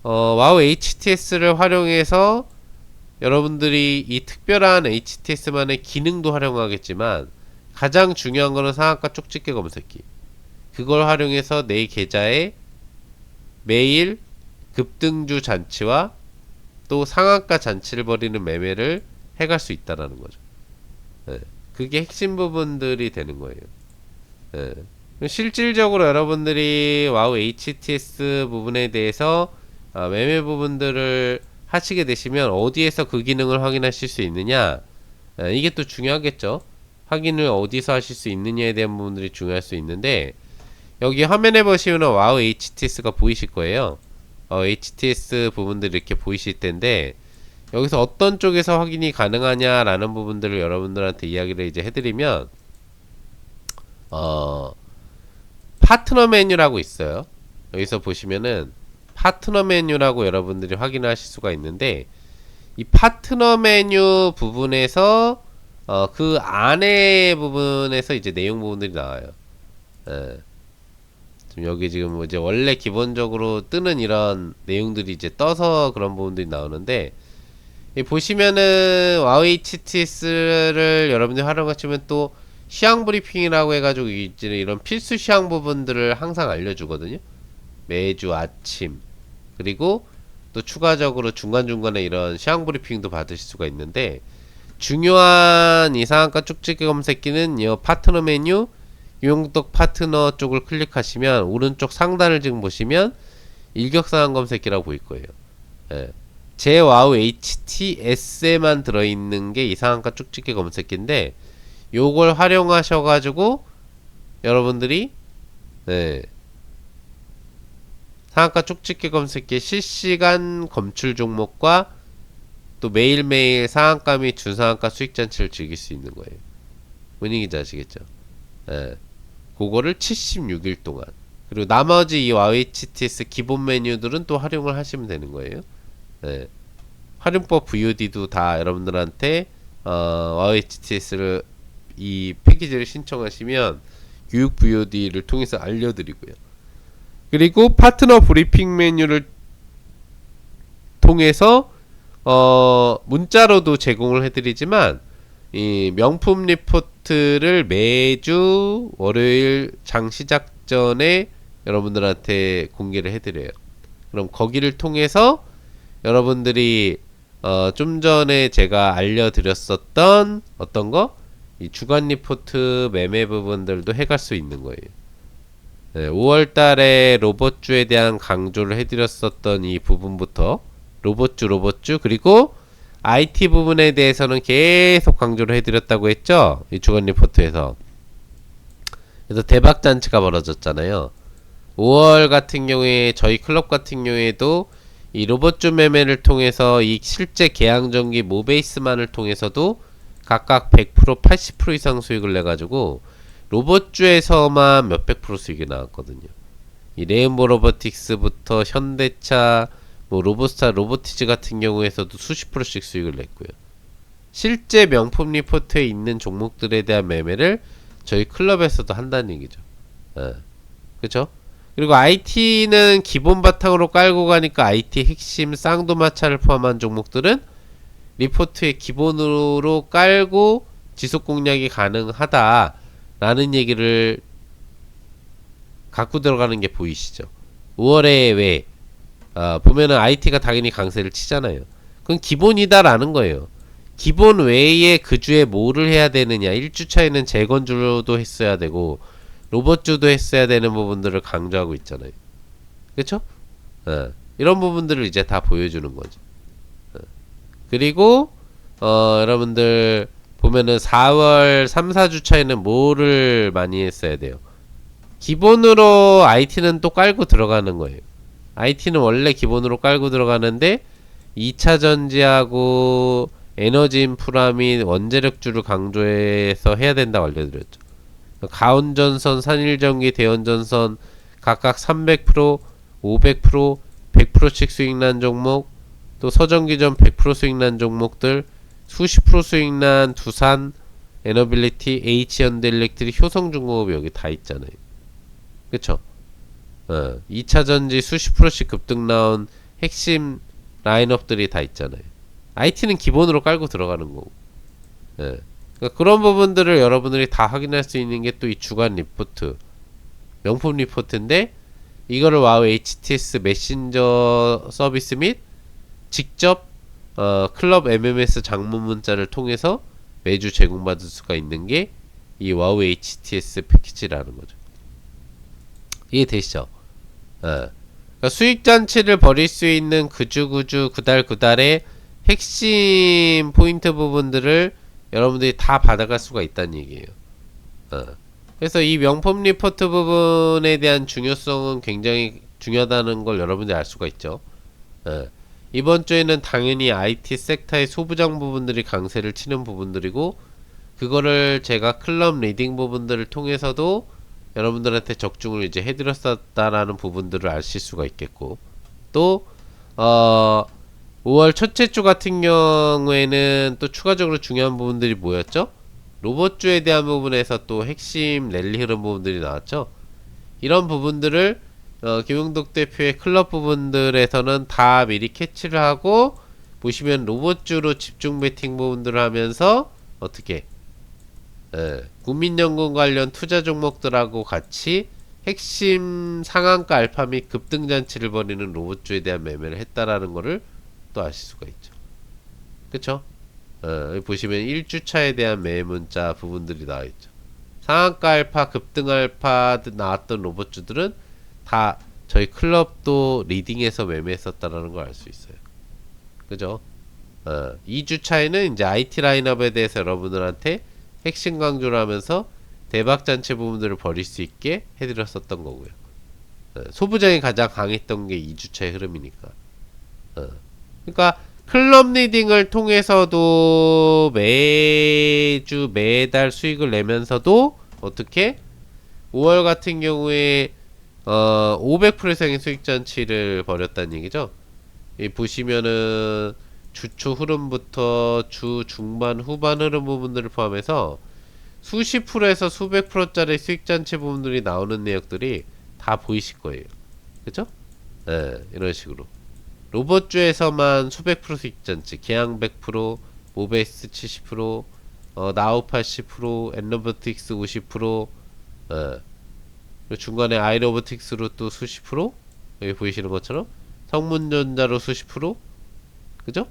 와우 HTS를 활용해서 여러분들이 이 특별한 HTS만의 기능도 활용하겠지만 가장 중요한 거는 상한가 쪽집게 검색기, 그걸 활용해서 내 계좌에 매일 급등주 잔치와 또 상한가 잔치를 벌이는 매매를 해갈 수 있다라는 거죠. 예, 그게 핵심 부분들이 되는 거예요. 예, 실질적으로 여러분들이 와우 HTS 부분에 대해서 매매 부분들을 하시게 되시면 어디에서 그 기능을 확인하실 수 있느냐, 이게 또 중요하겠죠. 확인을 어디서 하실 수 있느냐에 대한 부분들이 중요할 수 있는데, 여기 화면에 보시면 와우 HTS가 보이실 거예요. HTS 부분들이 이렇게 보이실 텐데, 여기서 어떤 쪽에서 확인이 가능하냐라는 부분들을 여러분들한테 이야기를 이제 해드리면, 파트너 메뉴라고 있어요. 여기서 보시면은 파트너 메뉴라고 여러분들이 확인하실 수가 있는데, 이 파트너 메뉴 부분에서 그 안에 부분에서 이제 내용 부분들이 나와요. 예. 지금 여기 지금 이제 원래 기본적으로 뜨는 이런 내용들이 이제 떠서 그런 부분들이 나오는데, 보시면은 와우 HTS를 여러분들이 활용하시면 또 시황 브리핑이라고 해가지고 이제 이런 필수 시황 부분들을 항상 알려주거든요. 매주 아침. 그리고 또 추가적으로 중간중간에 이런 시황 브리핑도 받으실 수가 있는데, 중요한 이 상한가 쪽집기 검색기는 이 파트너 메뉴 유용덕 파트너 쪽을 클릭하시면 오른쪽 상단을 지금 보시면 일격상한 검색기라고 보일 거예요. 예. 제 와우 HTS에만 들어있는 게 이 상한가 쪽집기 검색기인데, 요걸 활용하셔가지고 여러분들이 상한가 쪽집기 검색기 실시간 검출 종목과 또 매일매일 상한가 및 준상한가 수익잔치를 즐길 수 있는 거예요. 분위기인지 아시겠죠? 예. 그거를 76일 동안, 그리고 나머지 이 와우 HTS 기본 메뉴들은 또 활용을 하시면 되는 거예요. 예. 활용법 VOD도 다 여러분들한테 와우 HTS를 이 패키지를 신청하시면 교육 VOD를 통해서 알려드리고요. 그리고 파트너 브리핑 메뉴를 통해서 문자로도 제공을 해드리지만 이 명품 리포트를 매주 월요일 장 시작 전에 여러분들한테 공개를 해드려요. 그럼 거기를 통해서 여러분들이 좀 전에 제가 알려드렸었던 어떤 거? 이 주간 리포트 매매 부분들도 해갈 수 있는 거예요. 네, 5월달에 로봇주에 대한 강조를 해드렸었던 이 부분부터 로봇주 그리고 IT 부분에 대해서는 계속 강조를 해드렸다고 했죠. 이 주간 리포트에서. 그래서 대박잔치가 벌어졌잖아요. 5월 같은 경우에 저희 클럽 같은 경우에도 이 로봇주 매매를 통해서 이 실제 계양전기 모베이스만을 통해서도 각각 100% 80% 이상 수익을 내가지고 로봇주에서만 몇백 프로 수익이 나왔거든요. 이 레인보 로보틱스부터 현대차, 뭐 로보스타, 로보티즈 같은 경우에서도 수십 프로씩 수익을 냈고요. 실제 명품 리포트에 있는 종목들에 대한 매매를 저희 클럽에서도 한다는 얘기죠. 그쵸? 그리고 IT는 기본 바탕으로 깔고 가니까 IT 핵심 쌍도마차를 포함한 종목들은 리포트에 기본으로 깔고 지속 공략이 가능하다 라는 얘기를 갖고 들어가는 게 보이시죠? 5월에 왜 보면은 IT가 당연히 강세를 치잖아요. 그건 기본이다 라는 거예요. 기본 외에 그 주에 뭐를 해야 되느냐. 1주차에는 재건주도 했어야 되고 로봇주도 했어야 되는 부분들을 강조하고 있잖아요. 그쵸? 이런 부분들을 이제 다 보여주는 거죠. 그리고 여러분들 보면은 4월 3, 4주차에는 뭐를 많이 했어야 돼요. 기본으로 IT는 또 깔고 들어가는 거예요. IT는 원래 기본으로 깔고 들어가는데 2차 전지하고 에너지 인프라 및 원자력주를 강조해서 해야 된다고 알려드렸죠. 가온전선, 산일전기, 대원전선 각각 300%, 500%, 100%씩 수익난 종목, 또 서전기전 100% 수익난 종목들, 수십 프로 수익난 두산, 에너빌리티, H현대일렉트릭, 효성중공업 여기 다 있잖아요. 그쵸? 2차전지 수십 프로씩 급등 나온 핵심 라인업들이 다 있잖아요. IT는 기본으로 깔고 들어가는 거고. 그러니까 그런 부분들을 여러분들이 다 확인할 수 있는 게 또 이 주간 리포트, 명품 리포트인데 이거를 와우 HTS 메신저 서비스 및 직접 클럽 MMS 장문 문자를 통해서 매주 제공받을 수가 있는 게 이 와우 HTS 패키지라는 거죠. 이해되시죠? 그러니까 수익 잔치를 벌일 수 있는 그주 그달의 핵심 포인트 부분들을 여러분들이 다 받아갈 수가 있다는 얘기예요. 그래서 이 명품 리포트 부분에 대한 중요성은 굉장히 중요하다는 걸 여러분들이 알 수가 있죠. 이번 주에는 당연히 IT 섹터의 소부장 부분들이 강세를 치는 부분들이고, 그거를 제가 클럽 리딩 부분들을 통해서도 여러분들한테 적중을 이제 해드렸었다라는 부분들을 아실 수가 있겠고, 또 5월 첫째 주 같은 경우에는 또 추가적으로 중요한 부분들이 뭐였죠? 로봇주에 대한 부분에서 또 핵심 랠리 흐름 부분들이 나왔죠. 이런 부분들을 김용덕 대표의 클럽 부분들에서는 다 미리 캐치를 하고, 보시면 로봇주로 집중 베팅 부분들을 하면서 어떻게 국민연금 관련 투자 종목들하고 같이 핵심 상한가 알파 및 급등잔치를 벌이는 로봇주에 대한 매매를 했다라는 거를 또 아실 수가 있죠. 그쵸? 보시면 1주차에 대한 매매 문자 부분들이 나와있죠. 상한가 알파, 급등 알파 나왔던 로봇주들은 다 저희 클럽도 리딩해서 매매했었다라는 걸 알 수 있어요. 그죠? 2주차에는 이제 IT 라인업에 대해서 여러분들한테 핵심 강조를 하면서 대박잔치 부분들을 벌일 수 있게 해드렸었던 거고요. 소부장이 가장 강했던 게 2주차의 흐름이니까. 그러니까 클럽 리딩을 통해서도 매주 매달 수익을 내면서도 어떻게 5월 같은 경우에 500% 이상의 수익 잔치를 벌였다는 얘기죠. 이 보시면은 주 초 흐름부터 주 중반 후반 흐름 부분들을 포함해서 수십 프로에서 수백 프로짜리 수익잔치 부분들이 나오는 내역들이 다 보이실 거예요. 그죠? 예, 이런 식으로. 로봇주에서만 수백 프로 수익잔치, 계양 100%, 모베이스 70%, 나우 80%, 엔로보틱스 50%, 예. 그리고 중간에 아이로보틱스로 또 수십 프로, 여기 보이시는 것처럼 성문전자로 수십 프로, 그죠?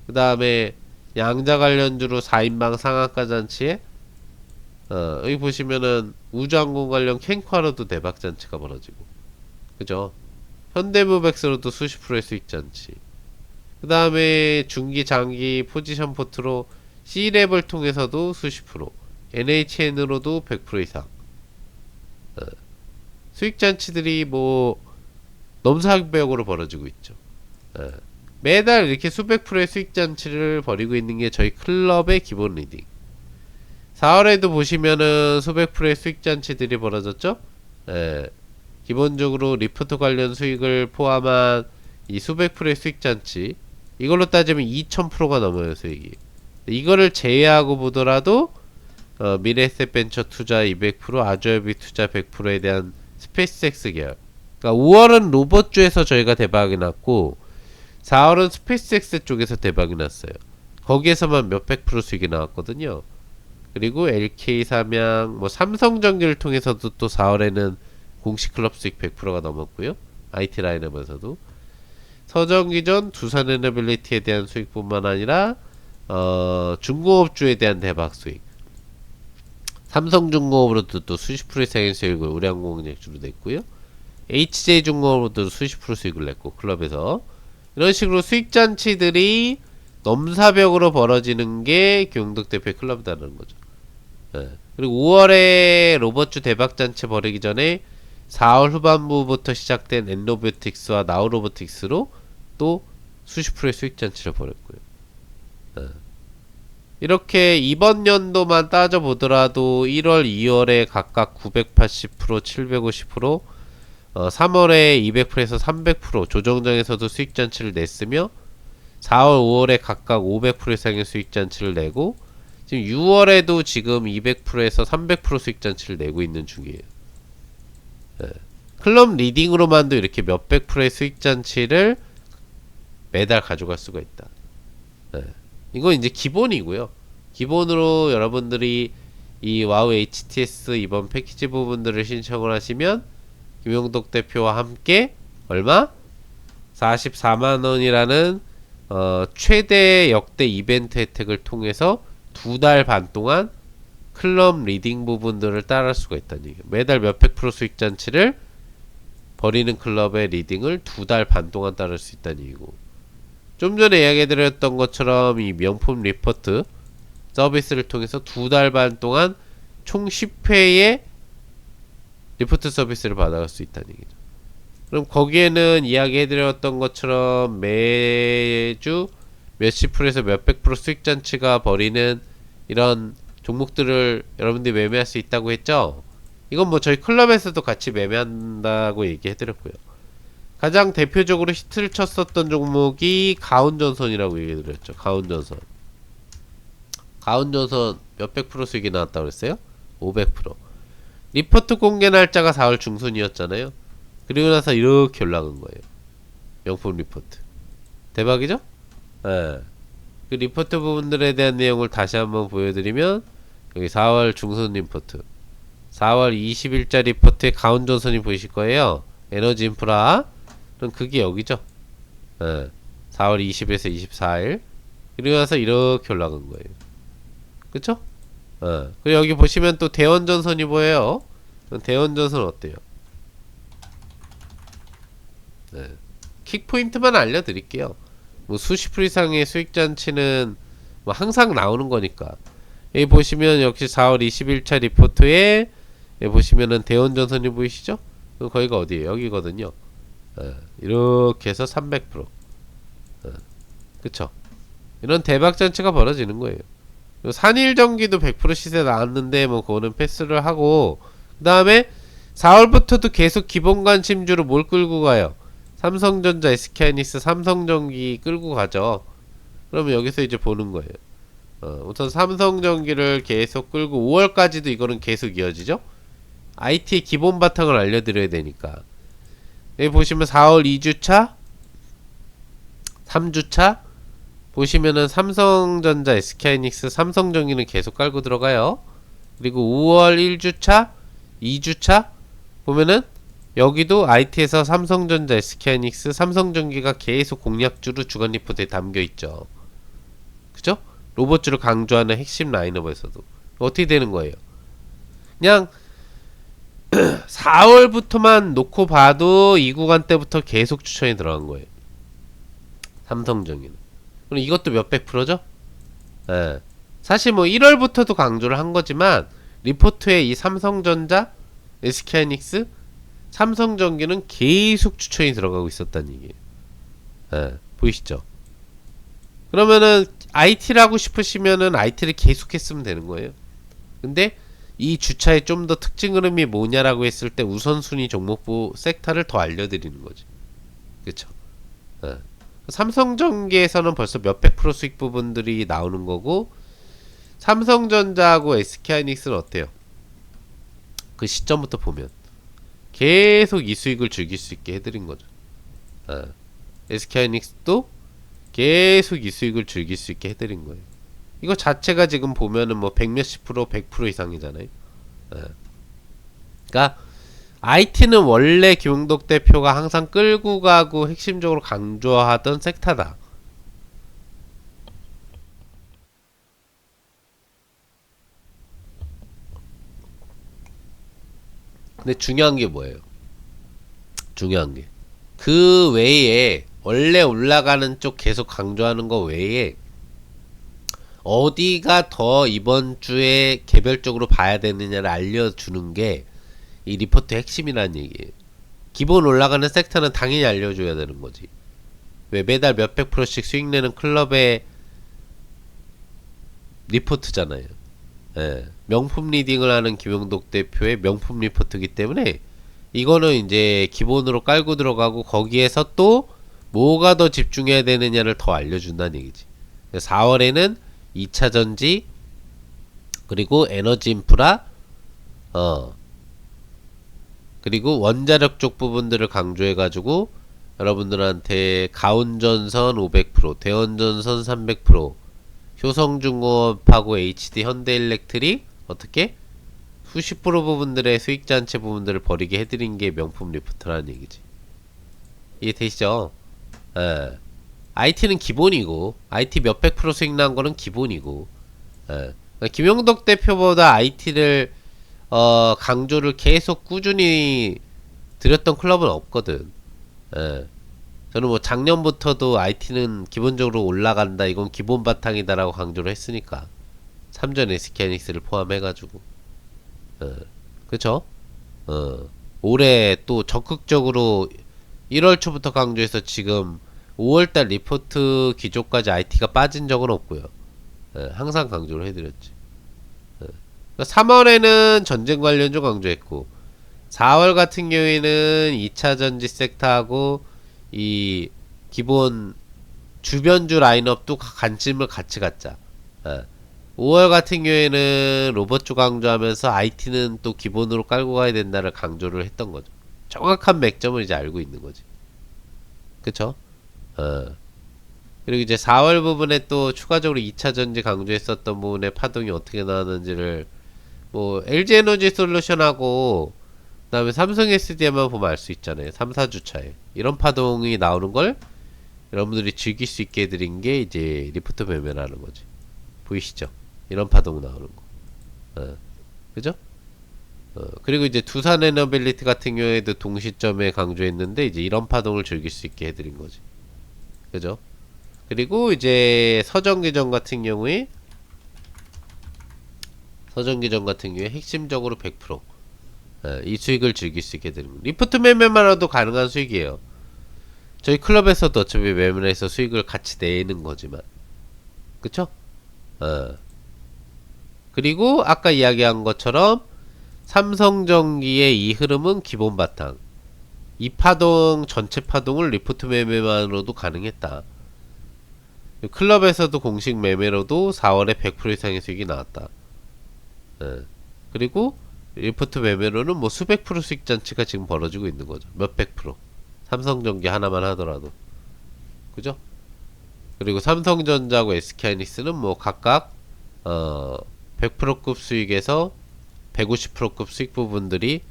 그 다음에 양자 관련주로 4인방 상한가 잔치에 여기 보시면은 우주항공 관련 캔과로도 대박잔치가 벌어지고, 그죠? 현대무백스로도 수십 프로의 수익잔치. 그 다음에 중기, 장기, 포지션 포트로 C랩을 통해서도 수십 프로, NHN으로도 100% 이상. 수익잔치들이 뭐 넘사벽으로 벌어지고 있죠. 매달 이렇게 수백 프로의 수익잔치를 벌이고 있는 게 저희 클럽의 기본 리딩. 4월에도 보시면은 수백 프로의 수익잔치들이 벌어졌죠. 기본적으로 리포트 관련 수익을 포함한 이 수백 프로의 수익잔치, 이걸로 따지면 2000%가 넘어요, 수익이. 이거를 제외하고 보더라도 미래에셋 벤처 투자 200%, 아주얼비 투자 100%에 대한 스페이스X 계열. 그러니까 5월은 로봇주에서 저희가 대박이 났고 4월은 스페이스X 쪽에서 대박이 났어요. 거기에서만 몇백 프로 수익이 나왔거든요. 그리고 LK 삼양, 뭐 삼성전기를 통해서도 또 4월에는 공식 클럽 수익 100%가 넘었고요. IT 라인업에서도 서정기전, 두산에너빌리티에 대한 수익뿐만 아니라 중공업주에 대한 대박 수익. 삼성중공업으로도 또 수십 프로 이상의 수익을 우량공업주로 냈고요. HJ중공업으로도 수십 프로 수익을 냈고 클럽에서 이런 식으로 수익잔치들이 넘사벽으로 벌어지는 게 경덕 대표의 클럽이라는 거죠. 그리고 5월에 로봇주 대박잔치 벌이기 전에 4월 후반부부터 시작된 엔로보틱스와 나우로보틱스로 또 수십 프로의 수익잔치를 벌였고요. 이렇게 이번 연도만 따져보더라도 1월, 2월에 각각 980%, 750%, 3월에 200%에서 300% 조정장에서도 수익잔치를 냈으며 4월, 5월에 각각 500% 이상의 수익잔치를 내고 지금 6월에도 지금 200%에서 300% 수익잔치를 내고 있는 중이에요. 클럽 리딩으로만도 이렇게 몇백 프로의 수익잔치를 매달 가져갈 수가 있다. 이건 이제 기본이고요. 기본으로 여러분들이 이 와우 HTS 이번 패키지 부분들을 신청을 하시면 김용덕 대표와 함께 얼마? 44만원이라는 최대 역대 이벤트 혜택을 통해서 2달 반 동안 클럽 리딩 부분들을 따라할 수가 있다는 얘기예요. 매달 몇백 프로 수익잔치를 벌이는 클럽의 리딩을 2달 반 동안 따를 수 있다는 얘기고, 좀 전에 이야기해드렸던 것처럼 이 명품 리포트 서비스를 통해서 2달 반 동안 총 10회의 리포트 서비스를 받아갈 수 있다는 얘기죠. 그럼 거기에는 이야기해드렸던 것처럼 매주 몇십 프로에서 몇백 프로 수익잔치가 벌이는 이런 종목들을 여러분들이 매매할 수 있다고 했죠. 이건 뭐 저희 클럽에서도 같이 매매한다고 얘기해드렸고요. 가장 대표적으로 히트를 쳤었던 종목이 가온전선이라고 얘기해드렸죠. 가온전선 몇백 프로 수익이 나왔다고 그랬어요? 500%. 리포트 공개 날짜가 4월 중순이었잖아요. 그리고 나서 이렇게 올라간 거예요. 명품 리포트 대박이죠? 예. 그 리포트 부분들에 대한 내용을 다시 한번 보여드리면 여기 4월 중순 리포트, 4월 20일자 리포트에 가온전선이 보이실 거예요. 에너지 인프라. 그럼 그게 여기죠. 4월 20일에서 24일. 그리고 나서 이렇게 올라간 거예요. 그쵸? 그리고 여기 보시면 또 대원전선이 보여요. 대원전선 어때요? 킥포인트만 알려드릴게요. 뭐 수십 프로 이상의 수익잔치는 뭐 항상 나오는 거니까. 여기 보시면 역시 4월 20일차 리포트에 여기 보시면은 대원전선이 보이시죠? 거기가 어디에요? 여기거든요. 이렇게 해서 300%. 그쵸? 이런 대박잔치가 벌어지는 거예요. 산일전기도 100% 시세 나왔는데 뭐 그거는 패스를 하고, 그 다음에 4월부터도 계속 기본 관심주로 뭘 끌고 가요? 삼성전자, SK하이닉스, 삼성전기 끌고 가죠. 그러면 여기서 이제 보는 거예요. 우선 삼성전기를 계속 끌고 5월까지도 이거는 계속 이어지죠. IT의 기본 바탕을 알려드려야 되니까. 여기 보시면 4월 2주차 3주차 보시면은 삼성전자, SK하이닉스, 삼성전기는 계속 깔고 들어가요. 그리고 5월 1주차 2주차 보면은 여기도 IT에서 삼성전자, SK하이닉스, 삼성전기가 계속 공략주로 주간 리포트에 담겨있죠. 그죠? 로봇주를 강조하는 핵심 라인업에서도 어떻게 되는 거예요? 그냥 4월부터만 놓고 봐도 이 구간 때부터 계속 추천이 들어간 거예요. 삼성전기는. 그럼 이것도 몇백 프로죠? 예. 사실 뭐 1월부터도 강조를 한 거지만 리포트에 이 삼성전자, SK하이닉스, 삼성전기는 계속 추천이 들어가고 있었다는 얘기예요. 예. 보이시죠? 그러면은 IT라고 싶으시면은 IT를 계속 했으면 되는 거예요. 근데 이 주차의 좀 더 특징 흐름이 뭐냐라고 했을 때 우선순위 종목부 섹터를 더 알려드리는 거지. 그쵸? 예. 삼성전기에서는 벌써 몇백 프로 수익 부분들이 나오는 거고, 삼성전자하고 SK하이닉스는 어때요? 그 시점부터 보면 계속 이 수익을 즐길 수 있게 해드린 거죠. SK하이닉스도 계속 이 수익을 즐길 수 있게 해드린 거예요. 이거 자체가 지금 보면은 뭐 100몇십 프로, 100% 이상이잖아요. 그러니까 IT는 원래 김용덕 대표가 항상 끌고 가고 핵심적으로 강조하던 섹터다. 근데 중요한 게 뭐예요? 중요한 게 그 외에 원래 올라가는 쪽 계속 강조하는 거 외에 어디가 더 이번 주에 개별적으로 봐야 되느냐를 알려주는 게 이 리포트 핵심이라는 얘기예요. 기본 올라가는 섹터는 당연히 알려줘야 되는 거지. 왜 매달 몇백 프로씩 수익 내는 클럽의 리포트잖아요. 예. 명품 리딩을 하는 김용덕 대표의 명품 리포트이기 때문에 이거는 이제 기본으로 깔고 들어가고 거기에서 또 뭐가 더 집중해야 되느냐를 더 알려준다는 얘기지. 4월에는 2차전지 그리고 에너지 인프라 그리고 원자력 쪽 부분들을 강조해가지고 여러분들한테 가온전선 500%, 대원전선 300%, 효성중공업하고 HD 현대일렉트릭 어떻게? 수십 프로 부분들의 수익잔체 부분들을 버리게 해드린 게 명품 리포트라는 얘기지. 이해되시죠? 예. IT는 기본이고 IT 몇백 프로 수익 난 거는 기본이고 김용덕 대표보다 IT를 강조를 계속 꾸준히 드렸던 클럽은 없거든. 저는 뭐 작년부터도 IT는 기본적으로 올라간다 이건 기본 바탕이다 라고 강조를 했으니까 3전 SK하이닉스를 포함해가지고 그쵸? 올해 또 적극적으로 1월 초부터 강조해서 지금 5월달 리포트 기조까지 IT가 빠진 적은 없고요. 항상 강조를 해드렸지. 3월에는 전쟁 관련주 강조했고 4월 같은 경우에는 2차 전지 섹터하고 이 기본 주변주 라인업도 관심을 같이 갖자. 5월 같은 경우에는 로봇주 강조하면서 IT는 또 기본으로 깔고 가야 된다를 강조를 했던 거죠. 정확한 맥점을 이제 알고 있는 거지. 그쵸? 그리고 이제 4월 부분에 또 추가적으로 2차 전지 강조했었던 부분의 파동이 어떻게 나왔는지를 뭐 LG에너지 솔루션하고 그 다음에 삼성 SDI만 보면 알 수 있잖아요. 3, 4주차에 이런 파동이 나오는 걸 여러분들이 즐길 수 있게 해드린 게 이제 리포트 매매라는 거지. 보이시죠? 이런 파동 나오는 거. 그죠? 그리고 이제 두산 에너빌리티 같은 경우에도 동시점에 강조했는데 이제 이런 파동을 즐길 수 있게 해드린 거지. 그죠? 그리고 이제 서정기전 같은 경우에 핵심적으로 100% 이 수익을 즐길 수 있게 되는 리포트 매매만으로도 가능한 수익이에요. 저희 클럽에서도 어차피 매매를 해서 수익을 같이 내는 거지만 그쵸? 그리고 아까 이야기한 것처럼 삼성전기의 이 흐름은 기본 바탕 이 파동 전체 파동을 리포트 매매만으로도 가능했다. 클럽에서도 공식 매매로도 4월에 100% 이상의 수익이 나왔다. 예. 그리고 리포트 매매로는 뭐 수백 프로 수익 잔치가 지금 벌어지고 있는 거죠. 몇백 프로. 삼성전기 하나만 하더라도. 그죠? 그리고 삼성전자하고 SK하이닉스는 뭐 각각 100%급 수익에서 150%급 수익 부분들이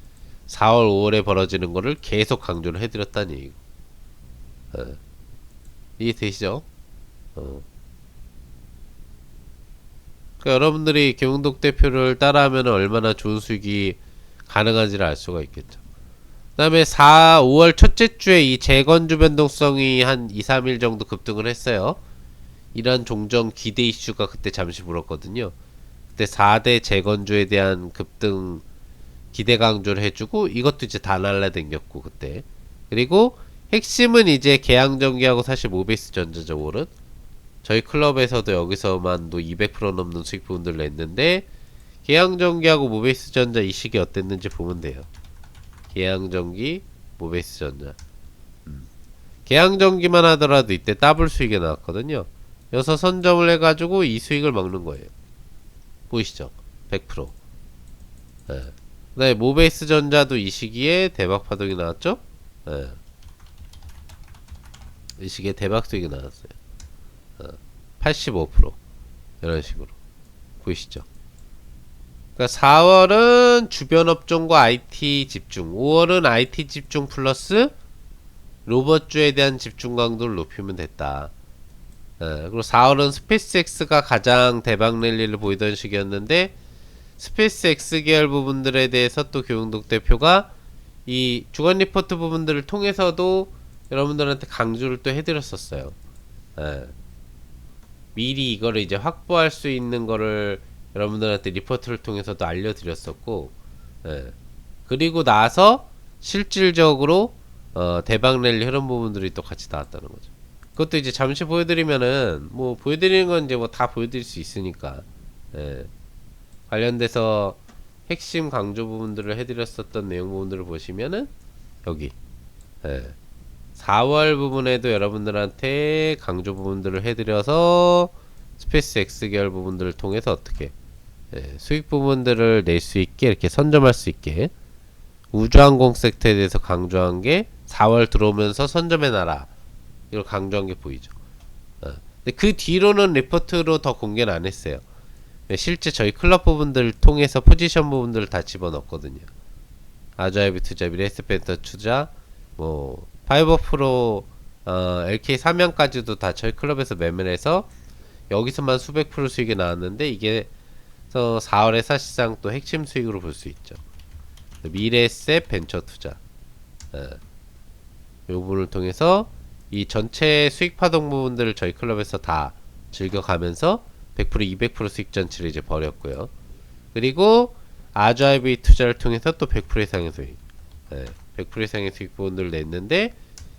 4월, 5월에 벌어지는 거를 계속 강조를 해드렸다는 얘기고. 이해되시죠? 그러니까 여러분들이 김웅덕 대표를 따라하면 얼마나 좋은 수익이 가능한지를 알 수가 있겠죠. 그 다음에 5월 첫째 주에 이 재건주 변동성이 한 2, 3일 정도 급등을 했어요. 이런 종전 기대 이슈가 그때 잠시 불었거든요. 그때 4대 재건주에 대한 급등 기대 강조를 해주고 이것도 이제 다 날라댕겼고 그때. 그리고 핵심은 이제 계양전기하고 사실 모비스 전자죠. 올은 저희 클럽에서도 여기서만도 200% 넘는 수익 부분들 냈는데 계양전기하고 모비스 전자 이 시기 어땠는지 보면 돼요. 계양전기, 모비스 전자. 계양전기만 하더라도 이때 더블 수익이 나왔거든요. 여기서 선점을 해가지고 이 수익을 먹는 거예요. 보이시죠? 100%. 예. 그 다음에 모베이스 전자도 이 시기에 대박 파동이 나왔죠? 예. 이 시기에 대박 수익이 나왔어요. 85% 이런 식으로 보이시죠? 그러니까 4월은 주변 업종과 IT 집중, 5월은 IT 집중 플러스 로봇주에 대한 집중 강도를 높이면 됐다. 그리고 4월은 스페이스X가 가장 대박 랠리를 보이던 시기였는데 스페이스X 계열 부분들에 대해서 또 교영덕 대표가 이 주간 리포트 부분들을 통해서도 여러분들한테 강조를 또 해드렸었어요. 미리 이거를 이제 확보할 수 있는 거를 여러분들한테 리포트를 통해서도 알려드렸었고, 그리고 나서 실질적으로 대박 랠리 흐름 부분들이 또 같이 나왔다는 거죠. 그것도 이제 잠시 보여드리면은 뭐 보여드리는 건 이제 뭐 다 보여드릴 수 있으니까 관련돼서 핵심 강조 부분들을 해드렸었던 내용 부분들을 보시면은 여기 4월 부분에도 여러분들한테 강조 부분들을 해드려서 스페이스 X 계열 부분들을 통해서 어떻게 수익 부분들을 낼 수 있게 이렇게 선점할 수 있게 우주항공 섹터에 대해서 강조한 게 4월 들어오면서 선점해 놔라 이걸 강조한 게 보이죠. 근데 그 뒤로는 리포트로 더 공개는 안 했어요. 실제 저희 클럽 부분들을 통해서 포지션 부분들을 다 집어넣었거든요. 아주아이비 투자, 미래에셋펜터 투자, 뭐 파이버 프로, LK 사명까지도 다 저희 클럽에서 매매를 해서 여기서만 수백 프로 수익이 나왔는데 이게 4월에 사실상 또 핵심 수익으로 볼 수 있죠. 미래에셋 벤처 투자, 요 부분을 통해서 이 전체 수익 파동 부분들을 저희 클럽에서 다 즐겨가면서 100% 200% 수익 전치를 이제 벌였고요. 그리고 아주아이비 투자를 통해서 또 100% 이상의 수익, 100% 이상의 수익 부분들을 냈는데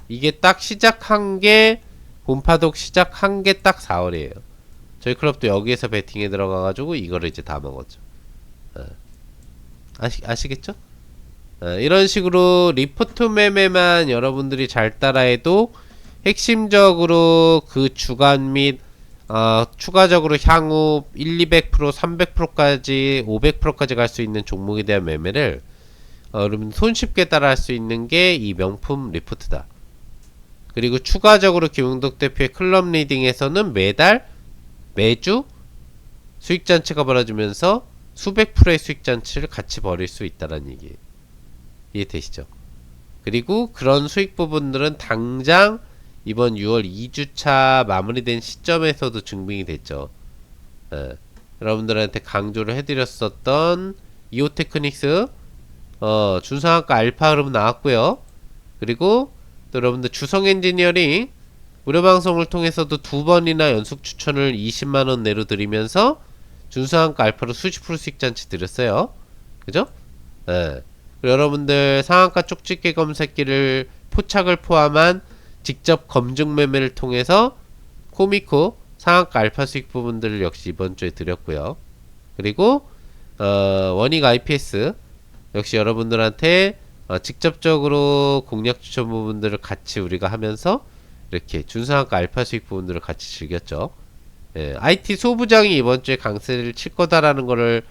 이게 딱 시작한 게 본파독 시작한 게 딱 4월이에요. 저희 클럽도 여기에서 베팅에 들어가가지고 이거를 이제 다 먹었죠. 아시겠죠? 이런 식으로 리포트 매매만 여러분들이 잘 따라해도 핵심적으로 그 주간 및 추가적으로 향후 200%, 300%까지 500%까지 갈 수 있는 종목에 대한 매매를 여러분 손쉽게 따라 할 수 있는 게 이 명품 리포트다. 그리고 추가적으로 김웅덕 대표의 클럽 리딩에서는 매주 수익잔치가 벌어지면서 수백 프로의 수익잔치를 같이 벌일 수 있다는 얘기예요. 이해되시죠? 그리고 그런 수익 부분들은 당장 이번 6월 2주차 마무리된 시점에서도 증빙이 됐죠. 여러분들한테 강조를 해드렸었던 이오테크닉스 준상한가 알파 흐름 나왔고요. 그리고 또 여러분들 주성 엔지니어링 무료 방송을 통해서도 두 번이나 연속 추천을 20만원 내로 드리면서 준상한가 알파로 수십 프로 수익 잔치 드렸어요. 그죠? 여러분들 상한가 쪽집게 검색기를 포착을 포함한 직접 검증 매매를 통해서 코미코 상한가 알파 수익 부분들을 역시 이번 주에 드렸고요. 그리고 원익 IPS 역시 여러분들한테 직접적으로 공략 추천 부분들을 같이 우리가 하면서 이렇게 준상한가 알파 수익 부분들을 같이 즐겼죠. 예, IT 소부장이 이번 주에 강세를 칠 거다라는 거를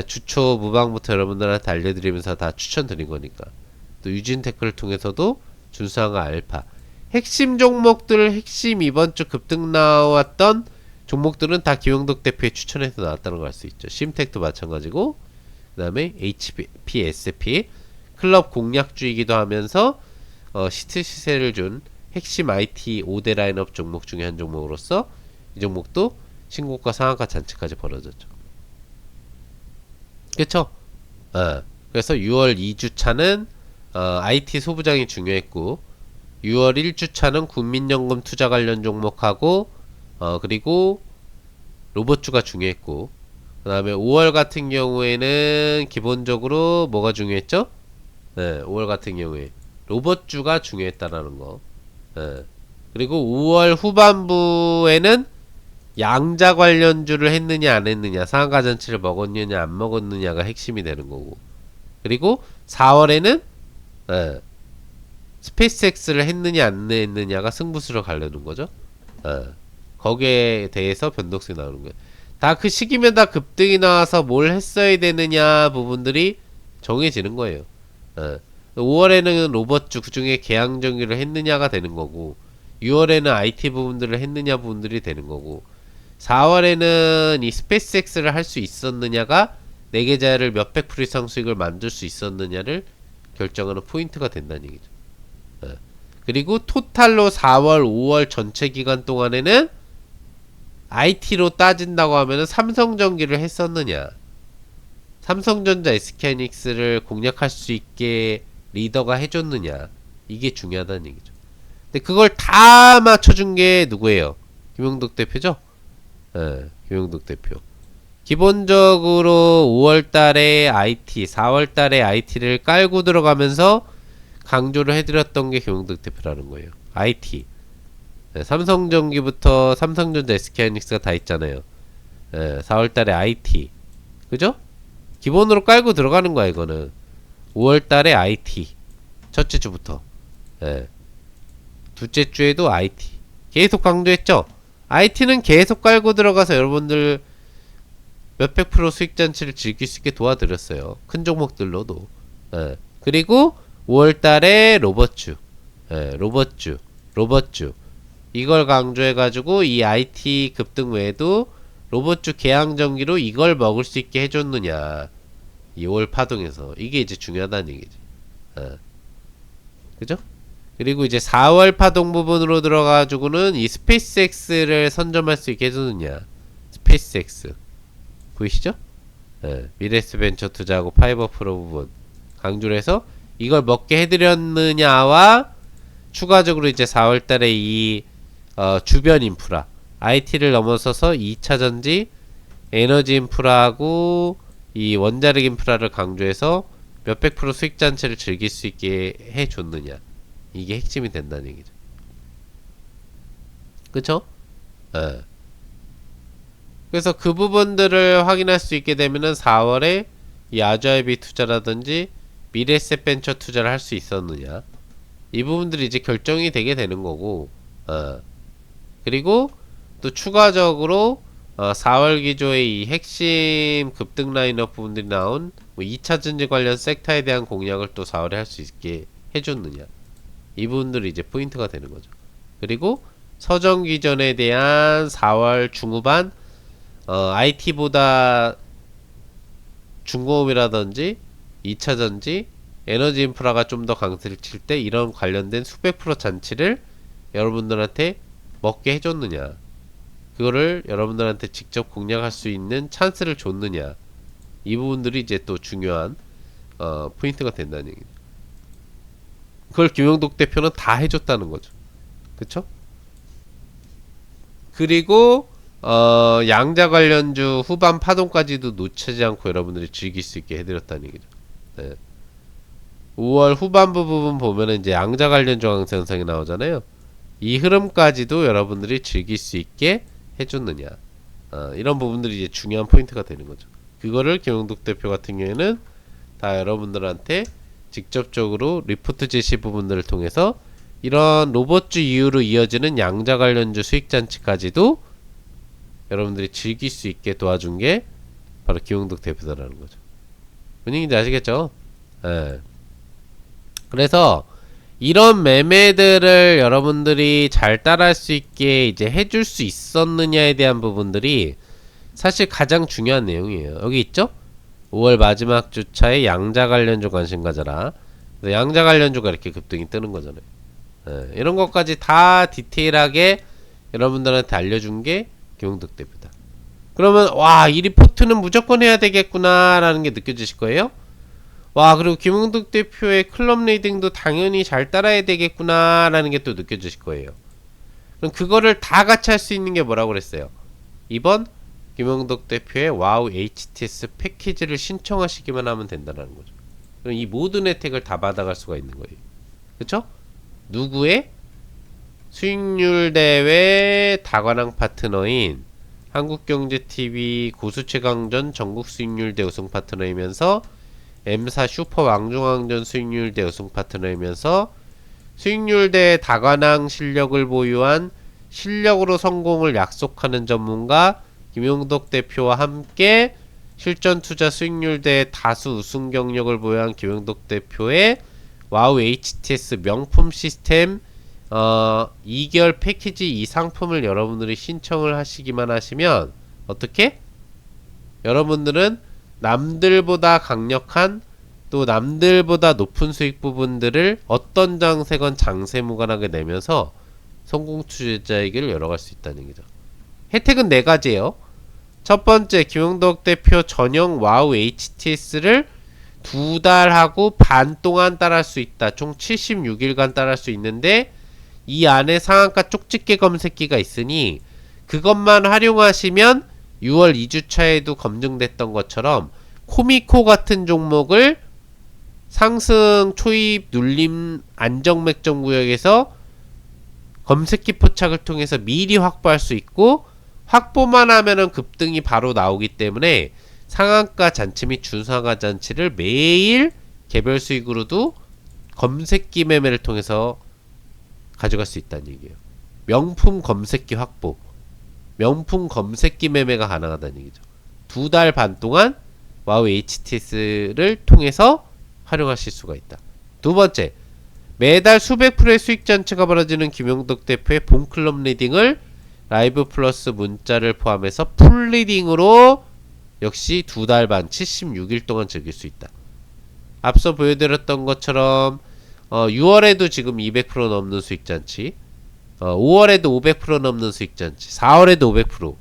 주초 무방부터 여러분들한테 알려드리면서 다 추천드린 거니까. 또 유진테크를 통해서도 준상한가 알파 핵심 종목들 핵심 이번 주 급등 나왔던 종목들은 다 김영덕 대표의 추천해서 나왔다는 걸 알 수 있죠. 심텍도 마찬가지고 그 다음에 HP, SP 클럽 공략주이기도 하면서 시트 시세를 준 핵심 IT 5대 라인업 종목 중에 한 종목으로서 이 종목도 신고가 상한가 잔치까지 벌어졌죠. 그쵸? 그래서 6월 2주차는 IT 소부장이 중요했고 6월 1주차는 국민연금 투자 관련 종목하고 그리고 로봇주가 중요했고 그 다음에 5월 같은 경우에는 기본적으로 뭐가 중요했죠? 5월 같은 경우에 로봇주가 중요했다라는 거. 그리고 5월 후반부에는 양자 관련주를 했느냐 안 했느냐 상한가 잔치를 먹었느냐 안 먹었느냐가 핵심이 되는 거고 그리고 4월에는 스페이스X를 했느냐 안 했느냐가 승부수를 가려는 거죠. 거기에 대해서 변동성이 나오는 거예요. 다 그 시기면 다 급등이 나와서 뭘 했어야 되느냐 부분들이 정해지는 거예요. 5월에는 로봇주 그중에 계양정기를 했느냐가 되는 거고 6월에는 IT 부분들을 했느냐 부분들이 되는 거고 4월에는 이 스페이스X를 할 수 있었느냐가 내 계좌를 몇백 프로 이상 수익을 만들 수 있었느냐를 결정하는 포인트가 된다는 얘기죠. 그리고 토탈로 4월, 5월 전체 기간 동안에는 IT로 따진다고 하면은 삼성전기를 했었느냐 삼성전자 SK하이닉스를 공략할 수 있게 리더가 해줬느냐 이게 중요하다는 얘기죠. 근데 그걸 다 맞춰준 게 누구예요? 김영덕 대표죠? 김영덕 대표. 기본적으로 5월달에 IT, 4월달에 IT를 깔고 들어가면서 강조를 해드렸던 게 김영덕 대표라는 거예요. IT. 삼성전기부터 삼성전자 SK하이닉스가 다 있잖아요. 4월달에 IT. 그죠? 기본으로 깔고 들어가는 거야 이거는. 5월달에 IT. 첫째 주부터. 둘째 주에도 IT. 계속 강조했죠? IT는 계속 깔고 들어가서 여러분들 몇백 프로 수익 잔치를 즐길 수 있게 도와드렸어요. 큰 종목들로도. 그리고 5월달에 로봇주. 로봇주. 이걸 강조해가지고 이 IT 급등 외에도 로봇주 계양전기로 이걸 먹을 수 있게 해줬느냐 2월 파동에서 이게 이제 중요하다는 얘기죠. 그죠? 그리고 이제 4월 파동 부분으로 들어가가지고는 이 스페이스X를 선점할 수 있게 해줬느냐 스페이스X 보이시죠? 미래에셋벤처 투자하고 파이버 프로 부분 강조를 해서 이걸 먹게 해드렸느냐와 추가적으로 이제 4월달에 이 주변 인프라 IT를 넘어서서 2차전지 에너지 인프라하고 이 원자력 인프라를 강조해서 몇백 프로 수익 잔치를 즐길 수 있게 해줬느냐 이게 핵심이 된다는 얘기죠. 그쵸? 그래서 그 부분들을 확인할 수 있게 되면은 4월에 이 아주아이비 투자라든지 미래에셋벤처 투자를 할 수 있었느냐 이 부분들이 이제 결정이 되게 되는 거고 그리고 또 추가적으로 4월 기조의 이 핵심 급등 라인업 부분들이 나온 뭐 2차전지 관련 섹터에 대한 공략을 또 4월에 할 수 있게 해줬느냐 이 부분들이 이제 포인트가 되는 거죠. 그리고 서정 기전에 대한 4월 중후반 IT보다 중공업이라든지 2차전지 에너지 인프라가 좀 더 강세를 칠 때 이런 관련된 수백 프로 잔치를 여러분들한테 먹게 해줬느냐 그거를 여러분들한테 직접 공략할 수 있는 찬스를 줬느냐 이 부분들이 이제 또 중요한 포인트가 된다는 얘기죠. 그걸 김영덕 대표는 다 해줬다는 거죠. 그쵸? 그리고 양자 관련주 후반 파동까지도 놓치지 않고 여러분들이 즐길 수 있게 해드렸다는 얘기죠. 5월 후반부 부분 보면은 이제 양자 관련주 강세 현상이 나오잖아요. 이 흐름까지도 여러분들이 즐길 수 있게 해줬느냐 이런 부분들이 이제 중요한 포인트가 되는 거죠. 그거를 김영덕 대표 같은 경우에는 다 여러분들한테 직접적으로 리포트 제시 부분들을 통해서 이런 로봇주 이후로 이어지는 양자 관련주 수익잔치까지도 여러분들이 즐길 수 있게 도와준 게 바로 김용덕 대표다라는 거죠. 무슨 얘기인지 아시겠죠? 예. 그래서 이런 매매들을 여러분들이 잘 따라할 수 있게 이제 해줄 수 있었느냐에 대한 부분들이 사실 가장 중요한 내용이에요. 여기 있죠? 5월 마지막 주차에 양자 관련주 관심 가져라. 양자 관련주가 이렇게 급등이 뜨는 거잖아요. 예, 이런 것까지 다 디테일하게 여러분들한테 알려준 게 김용덕 대표다. 그러면 와, 이 리포트는 무조건 해야 되겠구나 라는 게 느껴지실 거예요. 와, 그리고 김용덕 대표의 클럽 리딩도 당연히 잘 따라야 되겠구나 라는 게 또 느껴지실 거예요. 그럼 그거를 다 같이 할 수 있는 게 뭐라고 그랬어요? 이번 김용덕 대표의 와우 HTS 패키지를 신청하시기만 하면 된다는 거죠. 그럼 이 모든 혜택을 다 받아갈 수가 있는 거예요. 그쵸? 누구의? 수익률 대회 다관왕 파트너인 한국경제TV 고수최강전 전국 수익률 대 우승 파트너이면서 M사 슈퍼 왕중왕전 수익률 대 우승 파트너이면서 수익률 대 다관왕 실력을 보유한 실력으로 성공을 약속하는 전문가 김용덕 대표와 함께 실전 투자 수익률 대 다수 우승 경력을 보유한 김용덕 대표의 와우 HTS 명품 시스템 2개월 패키지 이 상품을 여러분들이 신청을 하시기만 하시면 어떻게? 여러분들은 남들보다 강력한 또 남들보다 높은 수익 부분들을 어떤 장세건 장세 무관하게 내면서 성공 투자자에게를 열어갈 수 있다는 얘기죠. 혜택은 4가지예요. 첫 번째, 김용덕 대표 전용 와우 HTS를 2달하고 반 동안 따라할 수 있다. 총 76일간 따라할 수 있는데 이 안에 상한가 쪽집게 검색기가 있으니 그것만 활용하시면 6월 2주차에도 검증됐던 것처럼 코미코 같은 종목을 상승 초입 눌림 안정맥점 구역에서 검색기 포착을 통해서 미리 확보할 수 있고 확보만 하면은 급등이 바로 나오기 때문에 상한가 잔치 및 준상한가 잔치를 매일 개별 수익으로도 검색기 매매를 통해서 가져갈 수 있다는 얘기예요. 명품 검색기 확보, 명품 검색기 매매가 가능하다는 얘기죠. 2달 반 동안 와우 HTS를 통해서 활용하실 수가 있다. 두 번째, 매달 수백 프로의 수익 잔치가 벌어지는 김용덕 대표의 본클럽 리딩을 라이브 플러스 문자를 포함해서 풀 리딩으로 역시 2달 반 76일 동안 즐길 수 있다. 앞서 보여드렸던 것처럼 6월에도 지금 200% 넘는 수익잔치, 5월에도 500% 넘는 수익잔치, 4월에도 500%,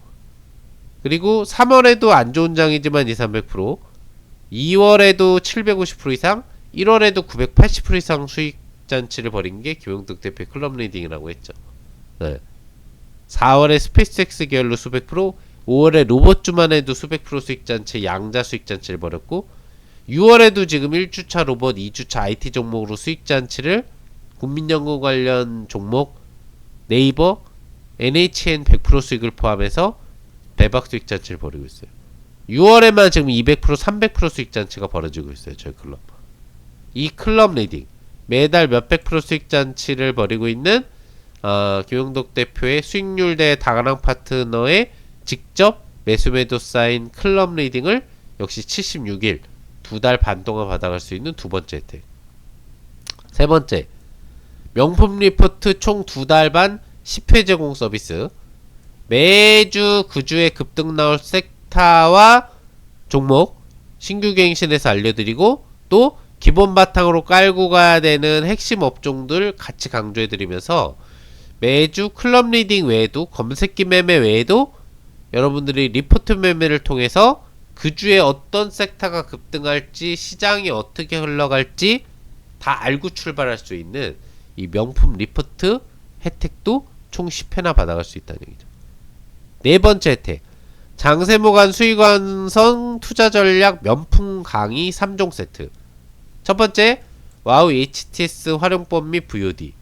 그리고 3월에도 안 좋은 장이지만 200~300%, 2월에도 750% 이상, 1월에도 980% 이상 수익잔치를 벌인 게 김용덕 대표의 클럽 리딩이라고 했죠. 네. 4월에 스페이스X 계열로 수백 프로, 5월에 로봇주만 해도 수백 프로 수익잔치, 양자 수익잔치를 벌였고, 6월에도 지금 1주차 로봇, 2주차 IT 종목으로 수익잔치를 국민연금 관련 종목, 네이버, NHN 100% 수익을 포함해서 대박 수익잔치를 벌이고 있어요. 6월에만 지금 200%, 300% 수익잔치가 벌어지고 있어요. 저희 클럽. 이 클럽 리딩, 매달 몇백 프로 수익잔치를 벌이고 있는 김용덕 대표의 수익률 대 다가랑 파트너의 직접 매수매도 쌓인 클럽 리딩을 역시 76일 2달 반 동안 받아갈 수 있는 두 번째 혜택. 세 번째, 명품 리포트 총 2달 반 10회 제공 서비스. 매주 그 주에 급등 나올 섹터와 종목 신규 갱신해서 알려드리고 또 기본 바탕으로 깔고 가야 되는 핵심 업종들 같이 강조해드리면서 매주 클럽 리딩 외에도 검색기 매매 외에도 여러분들이 리포트 매매를 통해서 그 주에 어떤 섹터가 급등할지 시장이 어떻게 흘러갈지 다 알고 출발할 수 있는 이 명품 리포트 혜택도 총 10회나 받아갈 수 있다는 얘기죠. 네 번째 혜택, 장세모간 수익완성 투자 전략 명품 강의 3종 세트. 첫 번째, 와우 HTS 활용법 및 VOD.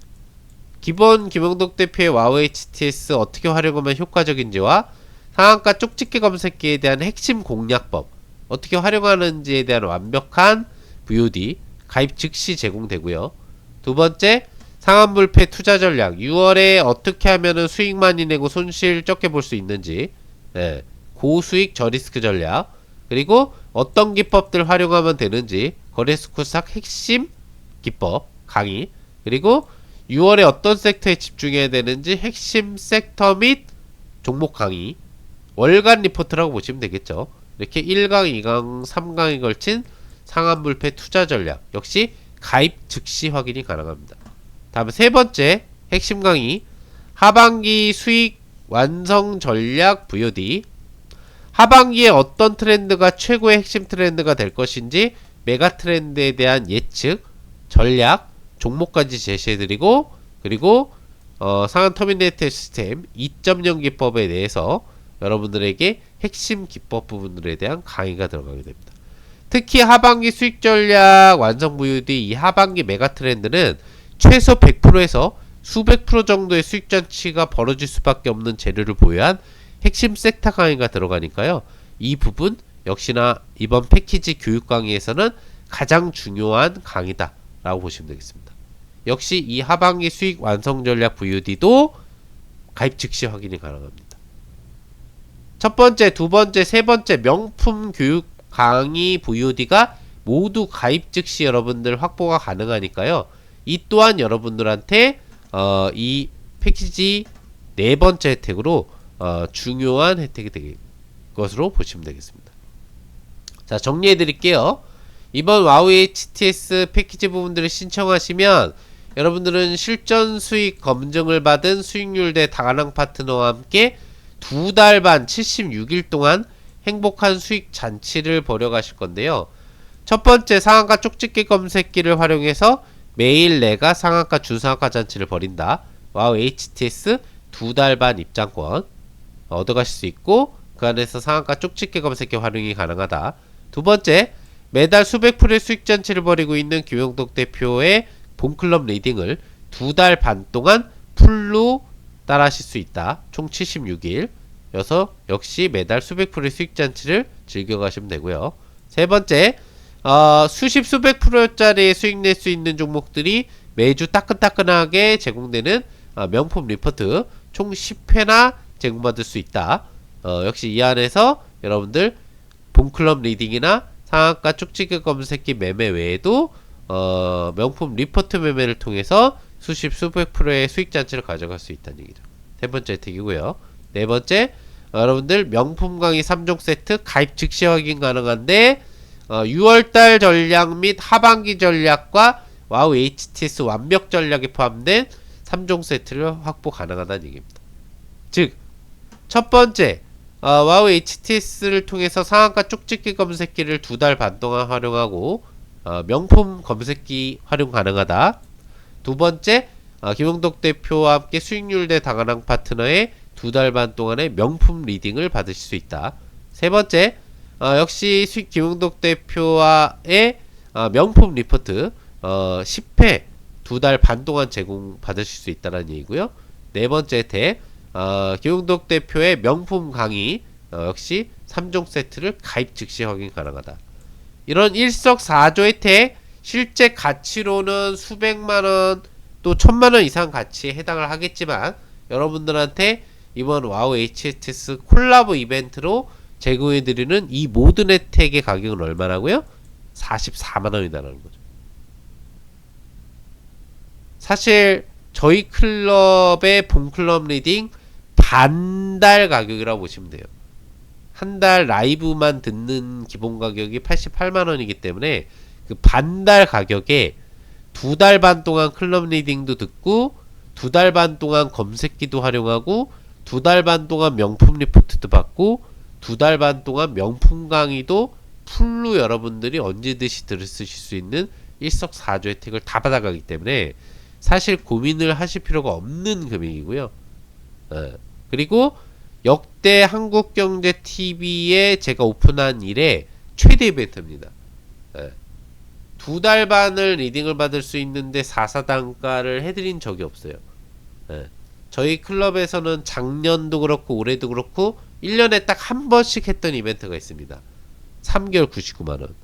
기본 김용덕 대표의 와우 HTS 어떻게 활용하면 효과적인지와 상한가 쪽집게 검색기에 대한 핵심 공략법, 어떻게 활용하는지에 대한 완벽한 VOD 가입 즉시 제공되고요. 두 번째, 상환불패 투자 전략 6월에 어떻게 하면은 수익 많이 내고 손실 적게 볼 수 있는지, 예, 고수익 저리스크 전략, 그리고 어떤 기법들 활용하면 되는지 거래소쿠삭 핵심 기법 강의, 그리고 6월에 어떤 섹터에 집중해야 되는지 핵심 섹터 및 종목 강의, 월간 리포트라고 보시면 되겠죠. 이렇게 1강, 2강, 3강에 걸친 상환불패 투자 전략 역시 가입 즉시 확인이 가능합니다. 다음 세 번째 핵심 강의, 하반기 수익 완성 전략 VOD. 하반기에 어떤 트렌드가 최고의 핵심 트렌드가 될 것인지 메가 트렌드에 대한 예측, 전략, 종목까지 제시해드리고, 그리고 상한 터미네이터 시스템 2.0 기법에 대해서 여러분들에게 핵심 기법 부분들에 대한 강의가 들어가게 됩니다. 특히 하반기 수익 전략 완성 VOD 이 하반기 메가 트렌드는 최소 100%에서 수백 프로 정도의 수익 잔치가 벌어질 수밖에 없는 재료를 보유한 핵심 섹터 강의가 들어가니까요. 이 부분 역시나 이번 패키지 교육 강의에서는 가장 중요한 강의다 라고 보시면 되겠습니다. 역시 이 하반기 수익 완성 전략 VOD도 가입 즉시 확인이 가능합니다. 첫 번째, 두 번째, 세 번째 명품 교육 강의 VOD가 모두 가입 즉시 여러분들 확보가 가능하니까요. 이 또한 여러분들한테 이 패키지 네 번째 혜택으로 중요한 혜택이 될 것으로 보시면 되겠습니다. 자, 정리해 드릴게요. 이번 와우 HTS 패키지 부분들을 신청하시면 여러분들은 실전 수익 검증을 받은 수익률 대 다가랑 파트너와 함께 2달 반 76일 동안 행복한 수익 잔치를 벌여 가실 건데요. 첫 번째, 상한가 쪽집게 검색기를 활용해서 매일 내가 상한가 준상한가 잔치를 벌인다. 와우 HTS 2달 반 입장권 얻어가실 수 있고, 그 안에서 상한가 쪽집게 검색기 활용이 가능하다. 두 번째, 매달 수백 프로의 수익 잔치를 벌이고 있는 김영덕 대표의 본클럽 리딩을 2달 반 동안 풀로 따라 하실 수 있다. 총 76일 여서 역시 매달 수백 프로의 수익 잔치를 즐겨가시면 되고요. 세 번째, 수십 수백 프로짜리 수익 낼 수 있는 종목들이 매주 따끈따끈하게 제공되는 명품 리포트 총 10회나 제공받을 수 있다. 역시 이 안에서 여러분들 본클럽 리딩이나 상한가 쪽지기 검색기 매매 외에도 명품 리포트 매매를 통해서 수십 수백 프로의 수익 잔치를 가져갈 수 있다는 얘기죠. 세 번째 혜택이고요. 네 번째, 여러분들 명품 강의 3종 세트 가입 즉시 확인 가능한데 6월달 전략 및 하반기 전략과 와우 HTS 완벽 전략이 포함된 3종 세트를 확보 가능하다는 얘기입니다. 즉, 첫 번째, 와우 HTS를 통해서 상한가 쪽집기 검색기를 2달 반 동안 활용하고 명품 검색기 활용 가능하다. 두 번째, 김용덕 대표와 함께 수익률 대 다가랑 파트너의 2달 반 동안의 명품 리딩을 받으실 수 있다. 세 번째, 역시 김용덕 대표와의 명품 리포트 10회 2달 반 동안 제공 받으실 수 있다는 얘기고요. 네 번째 혜택, 김용덕 대표의 명품 강의 역시 3종 세트를 가입 즉시 확인 가능하다. 이런 일석사조 혜택 실제 가치로는 수백만원 또 천만원 이상 가치에 해당을 하겠지만 여러분들한테 이번 와우 HTS 콜라보 이벤트로 제공해드리는 이 모든 혜택의 가격은 얼마나고요? 44만원이다라는 거죠. 사실 저희 클럽의 본클럽 리딩 반달 가격이라고 보시면 돼요. 한 달 라이브만 듣는 기본 가격이 88만원이기 때문에 그 반달 가격에 2달 반 동안 클럽 리딩도 듣고 2달 반 동안 검색기도 활용하고 2달 반 동안 명품 리포트도 받고 2달 반 동안 명품 강의도 풀로 여러분들이 언제든지 들으실 수 있는 일석사조 혜택을 다 받아가기 때문에 사실 고민을 하실 필요가 없는 금액이고요. 그리고 역대 한국경제TV에 제가 오픈한 이래 최대 이벤트입니다. 2달 반을 리딩을 받을 수 있는데 4사단가를 해드린 적이 없어요. 저희 클럽에서는 작년도 그렇고 올해도 그렇고 1년에 딱 한 번씩 했던 이벤트가 있습니다. 3개월 99만원.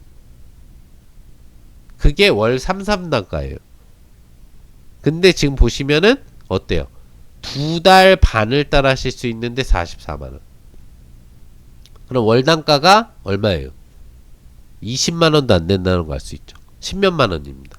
그게 월 33단가예요. 근데 지금 보시면은 어때요? 2달 반을 따라 하실 수 있는데 44만원. 그럼 월 단가가 얼마예요? 20만원도 안 된다는 거 알 수 있죠. 10몇만원입니다.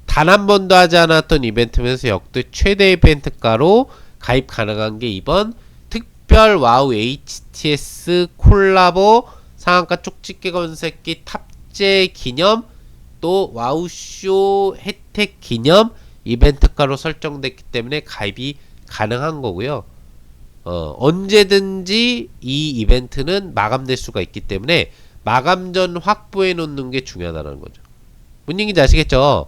단 한 번도 하지 않았던 이벤트면서 역대 최대 이벤트가로 가입 가능한 게 이번 특별 와우 HTS 콜라보 상한가 쪽집게 건새끼 탑재 기념 또 와우쇼 혜택 기념 이벤트가로 설정됐기 때문에 가입이 가능한 거고요. 언제든지 이 이벤트는 마감될 수가 있기 때문에 마감 전 확보해 놓는 게 중요하다는 거죠. 뭔 얘기인지 아시겠죠?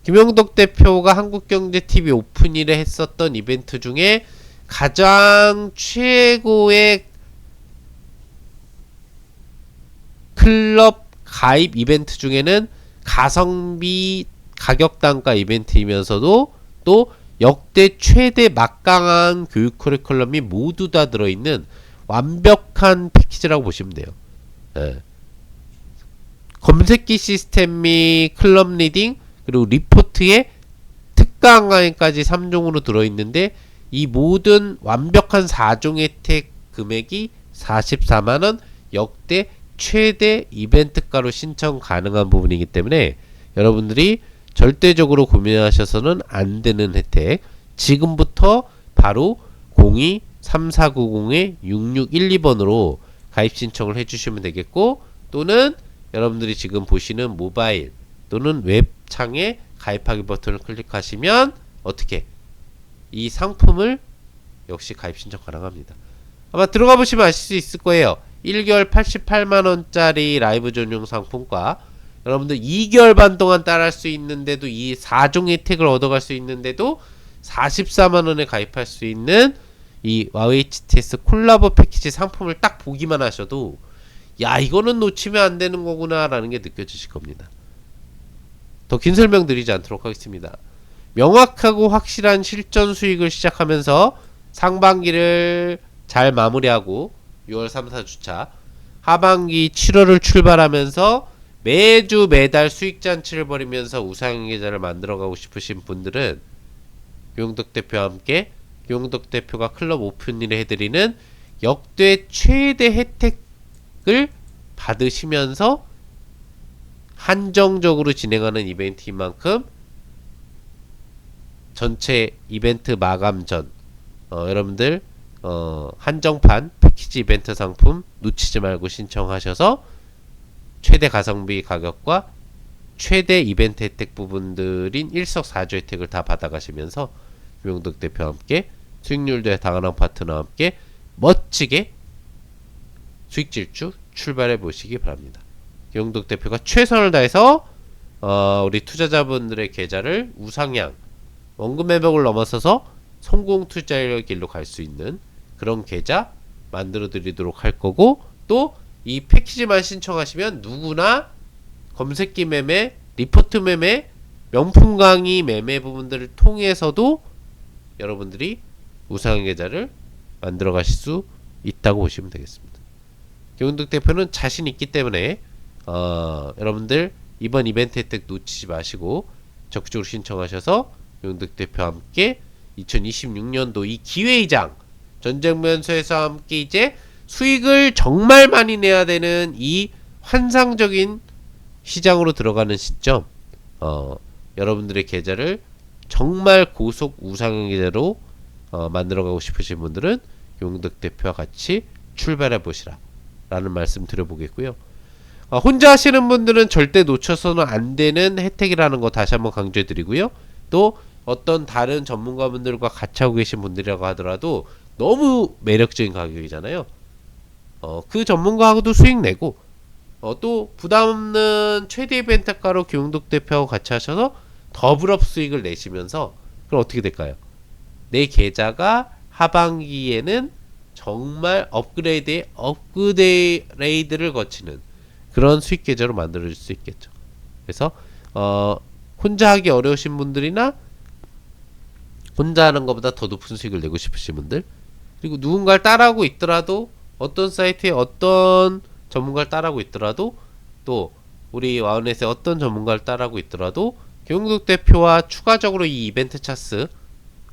김영덕 대표가 한국경제TV 오픈일에 했었던 이벤트 중에 가장 최고의 클럽 가입 이벤트 중에는 가성비 가격 단가 이벤트이면서도 또 역대 최대 막강한 교육 커리큘럼이 모두 다 들어있는 완벽한 패키지라고 보시면 돼요. 예. 검색기 시스템 및 클럽 리딩 그리고 리포트에 특강 강의까지 3종으로 들어있는데 이 모든 완벽한 4종 혜택 금액이 44만원 역대 최대 이벤트가로 신청 가능한 부분이기 때문에 여러분들이 절대적으로 고민하셔서는 안 되는 혜택 지금부터 바로 02-3490-6612번으로 가입 신청을 해주시면 되겠고 또는 여러분들이 지금 보시는 모바일 또는 웹창에 가입하기 버튼을 클릭하시면 어떻게 이 상품을 역시 가입 신청 가능합니다. 아마 들어가 보시면 아실 수 있을 거예요. 1개월 88만원짜리 라이브 전용 상품과 여러분들 2개월 반 동안 따라할 수 있는데도 이 4종 혜택을 얻어갈 수 있는데도 44만원에 가입할 수 있는 이 와우 HTS 콜라보 패키지 상품을 딱 보기만 하셔도 야 이거는 놓치면 안 되는 거구나 라는 게 느껴지실 겁니다. 더 긴 설명 드리지 않도록 하겠습니다. 명확하고 확실한 실전 수익을 시작하면서 상반기를 잘 마무리하고 6월 3, 4주차 하반기 7월을 출발하면서 매주 매달 수익잔치를 벌이면서 우상향 계좌를 만들어가고 싶으신 분들은 김용덕 대표와 함께 김용덕 대표가 클럽 오픈일에 해드리는 역대 최대 혜택을 받으시면서 한정적으로 진행하는 이벤트인 만큼 전체 이벤트 마감 전 여러분들 한정판 패키지 이벤트 상품 놓치지 말고 신청하셔서 최대 가성비 가격과 최대 이벤트 혜택 부분들인 일석사조 혜택을 다 받아가시면서 김용덕 대표와 함께 수익률도의 당연한 파트너와 함께 멋지게 수익질주 출발해 보시기 바랍니다. 김용덕 대표가 최선을 다해서 우리 투자자분들의 계좌를 우상향 원금 회복을 넘어서서 성공 투자의 길로 갈 수 있는 그런 계좌 만들어 드리도록 할 거고 또 이 패키지만 신청하시면 누구나 검색기 매매, 리포트 매매, 명품 강의 매매 부분들을 통해서도 여러분들이 우상향 계좌를 만들어 가실 수 있다고 보시면 되겠습니다. 김용덕 대표는 자신 있기 때문에 여러분들 이번 이벤트 혜택 놓치지 마시고 적극적으로 신청하셔서 김용덕 대표와 함께 2026년도 이 기회이장 전쟁면서에서 함께 이제 수익을 정말 많이 내야 되는 이 환상적인 시장으로 들어가는 시점 여러분들의 계좌를 정말 고속 우상향 계좌로 만들어가고 싶으신 분들은 김용덕 대표와 같이 출발해 보시라 라는 말씀 드려보겠고요. 혼자 하시는 분들은 절대 놓쳐서는 안 되는 혜택이라는 거 다시 한번 강조해 드리고요. 또 어떤 다른 전문가분들과 같이 하고 계신 분들이라고 하더라도 너무 매력적인 가격이잖아요. 그 전문가하고도 수익 내고 또 부담없는 최대 이벤트가로 김용덕 대표하고 같이 하셔서 더블업 수익을 내시면서 그럼 어떻게 될까요? 내 계좌가 하반기에는 정말 업그레이드를 거치는 그런 수익 계좌로 만들어질 수 있겠죠. 그래서 혼자 하기 어려우신 분들이나 혼자 하는 것보다 더 높은 수익을 내고 싶으신 분들 그리고 누군가를 따라하고 있더라도 어떤 사이트에 어떤 전문가를 따라하고 있더라도 또 우리 와우넷에 어떤 전문가를 따라하고 있더라도 김용덕 대표와 추가적으로 이 이벤트 차스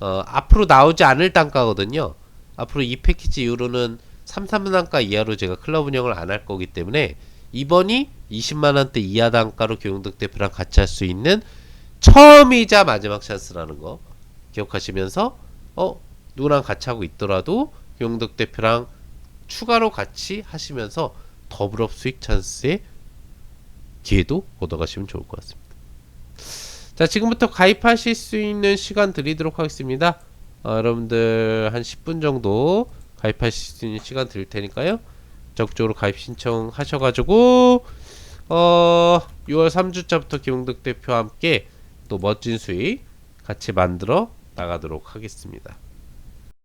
앞으로 나오지 않을 단가거든요. 앞으로 이 패키지 이후로는 33단가 이하로 제가 클럽 운영을 안 할 거기 때문에 이번이 20만원대 이하 단가로 김용덕 대표랑 같이 할 수 있는 처음이자 마지막 찬스라는 거 기억하시면서 누구랑 같이 하고 있더라도 김용덕 대표랑 추가로 같이 하시면서 더블업 수익 찬스의 기회도 얻어가시면 좋을 것 같습니다. 자, 지금부터 가입하실 수 있는 시간 드리도록 하겠습니다. 여러분들 한 10분 정도 가입하실 수 있는 시간 드릴 테니까요. 적극적으로 가입 신청하셔가지고 6월 3주차부터 김용덕 대표와 함께 또 멋진 수익 같이 만들어 나가도록 하겠습니다.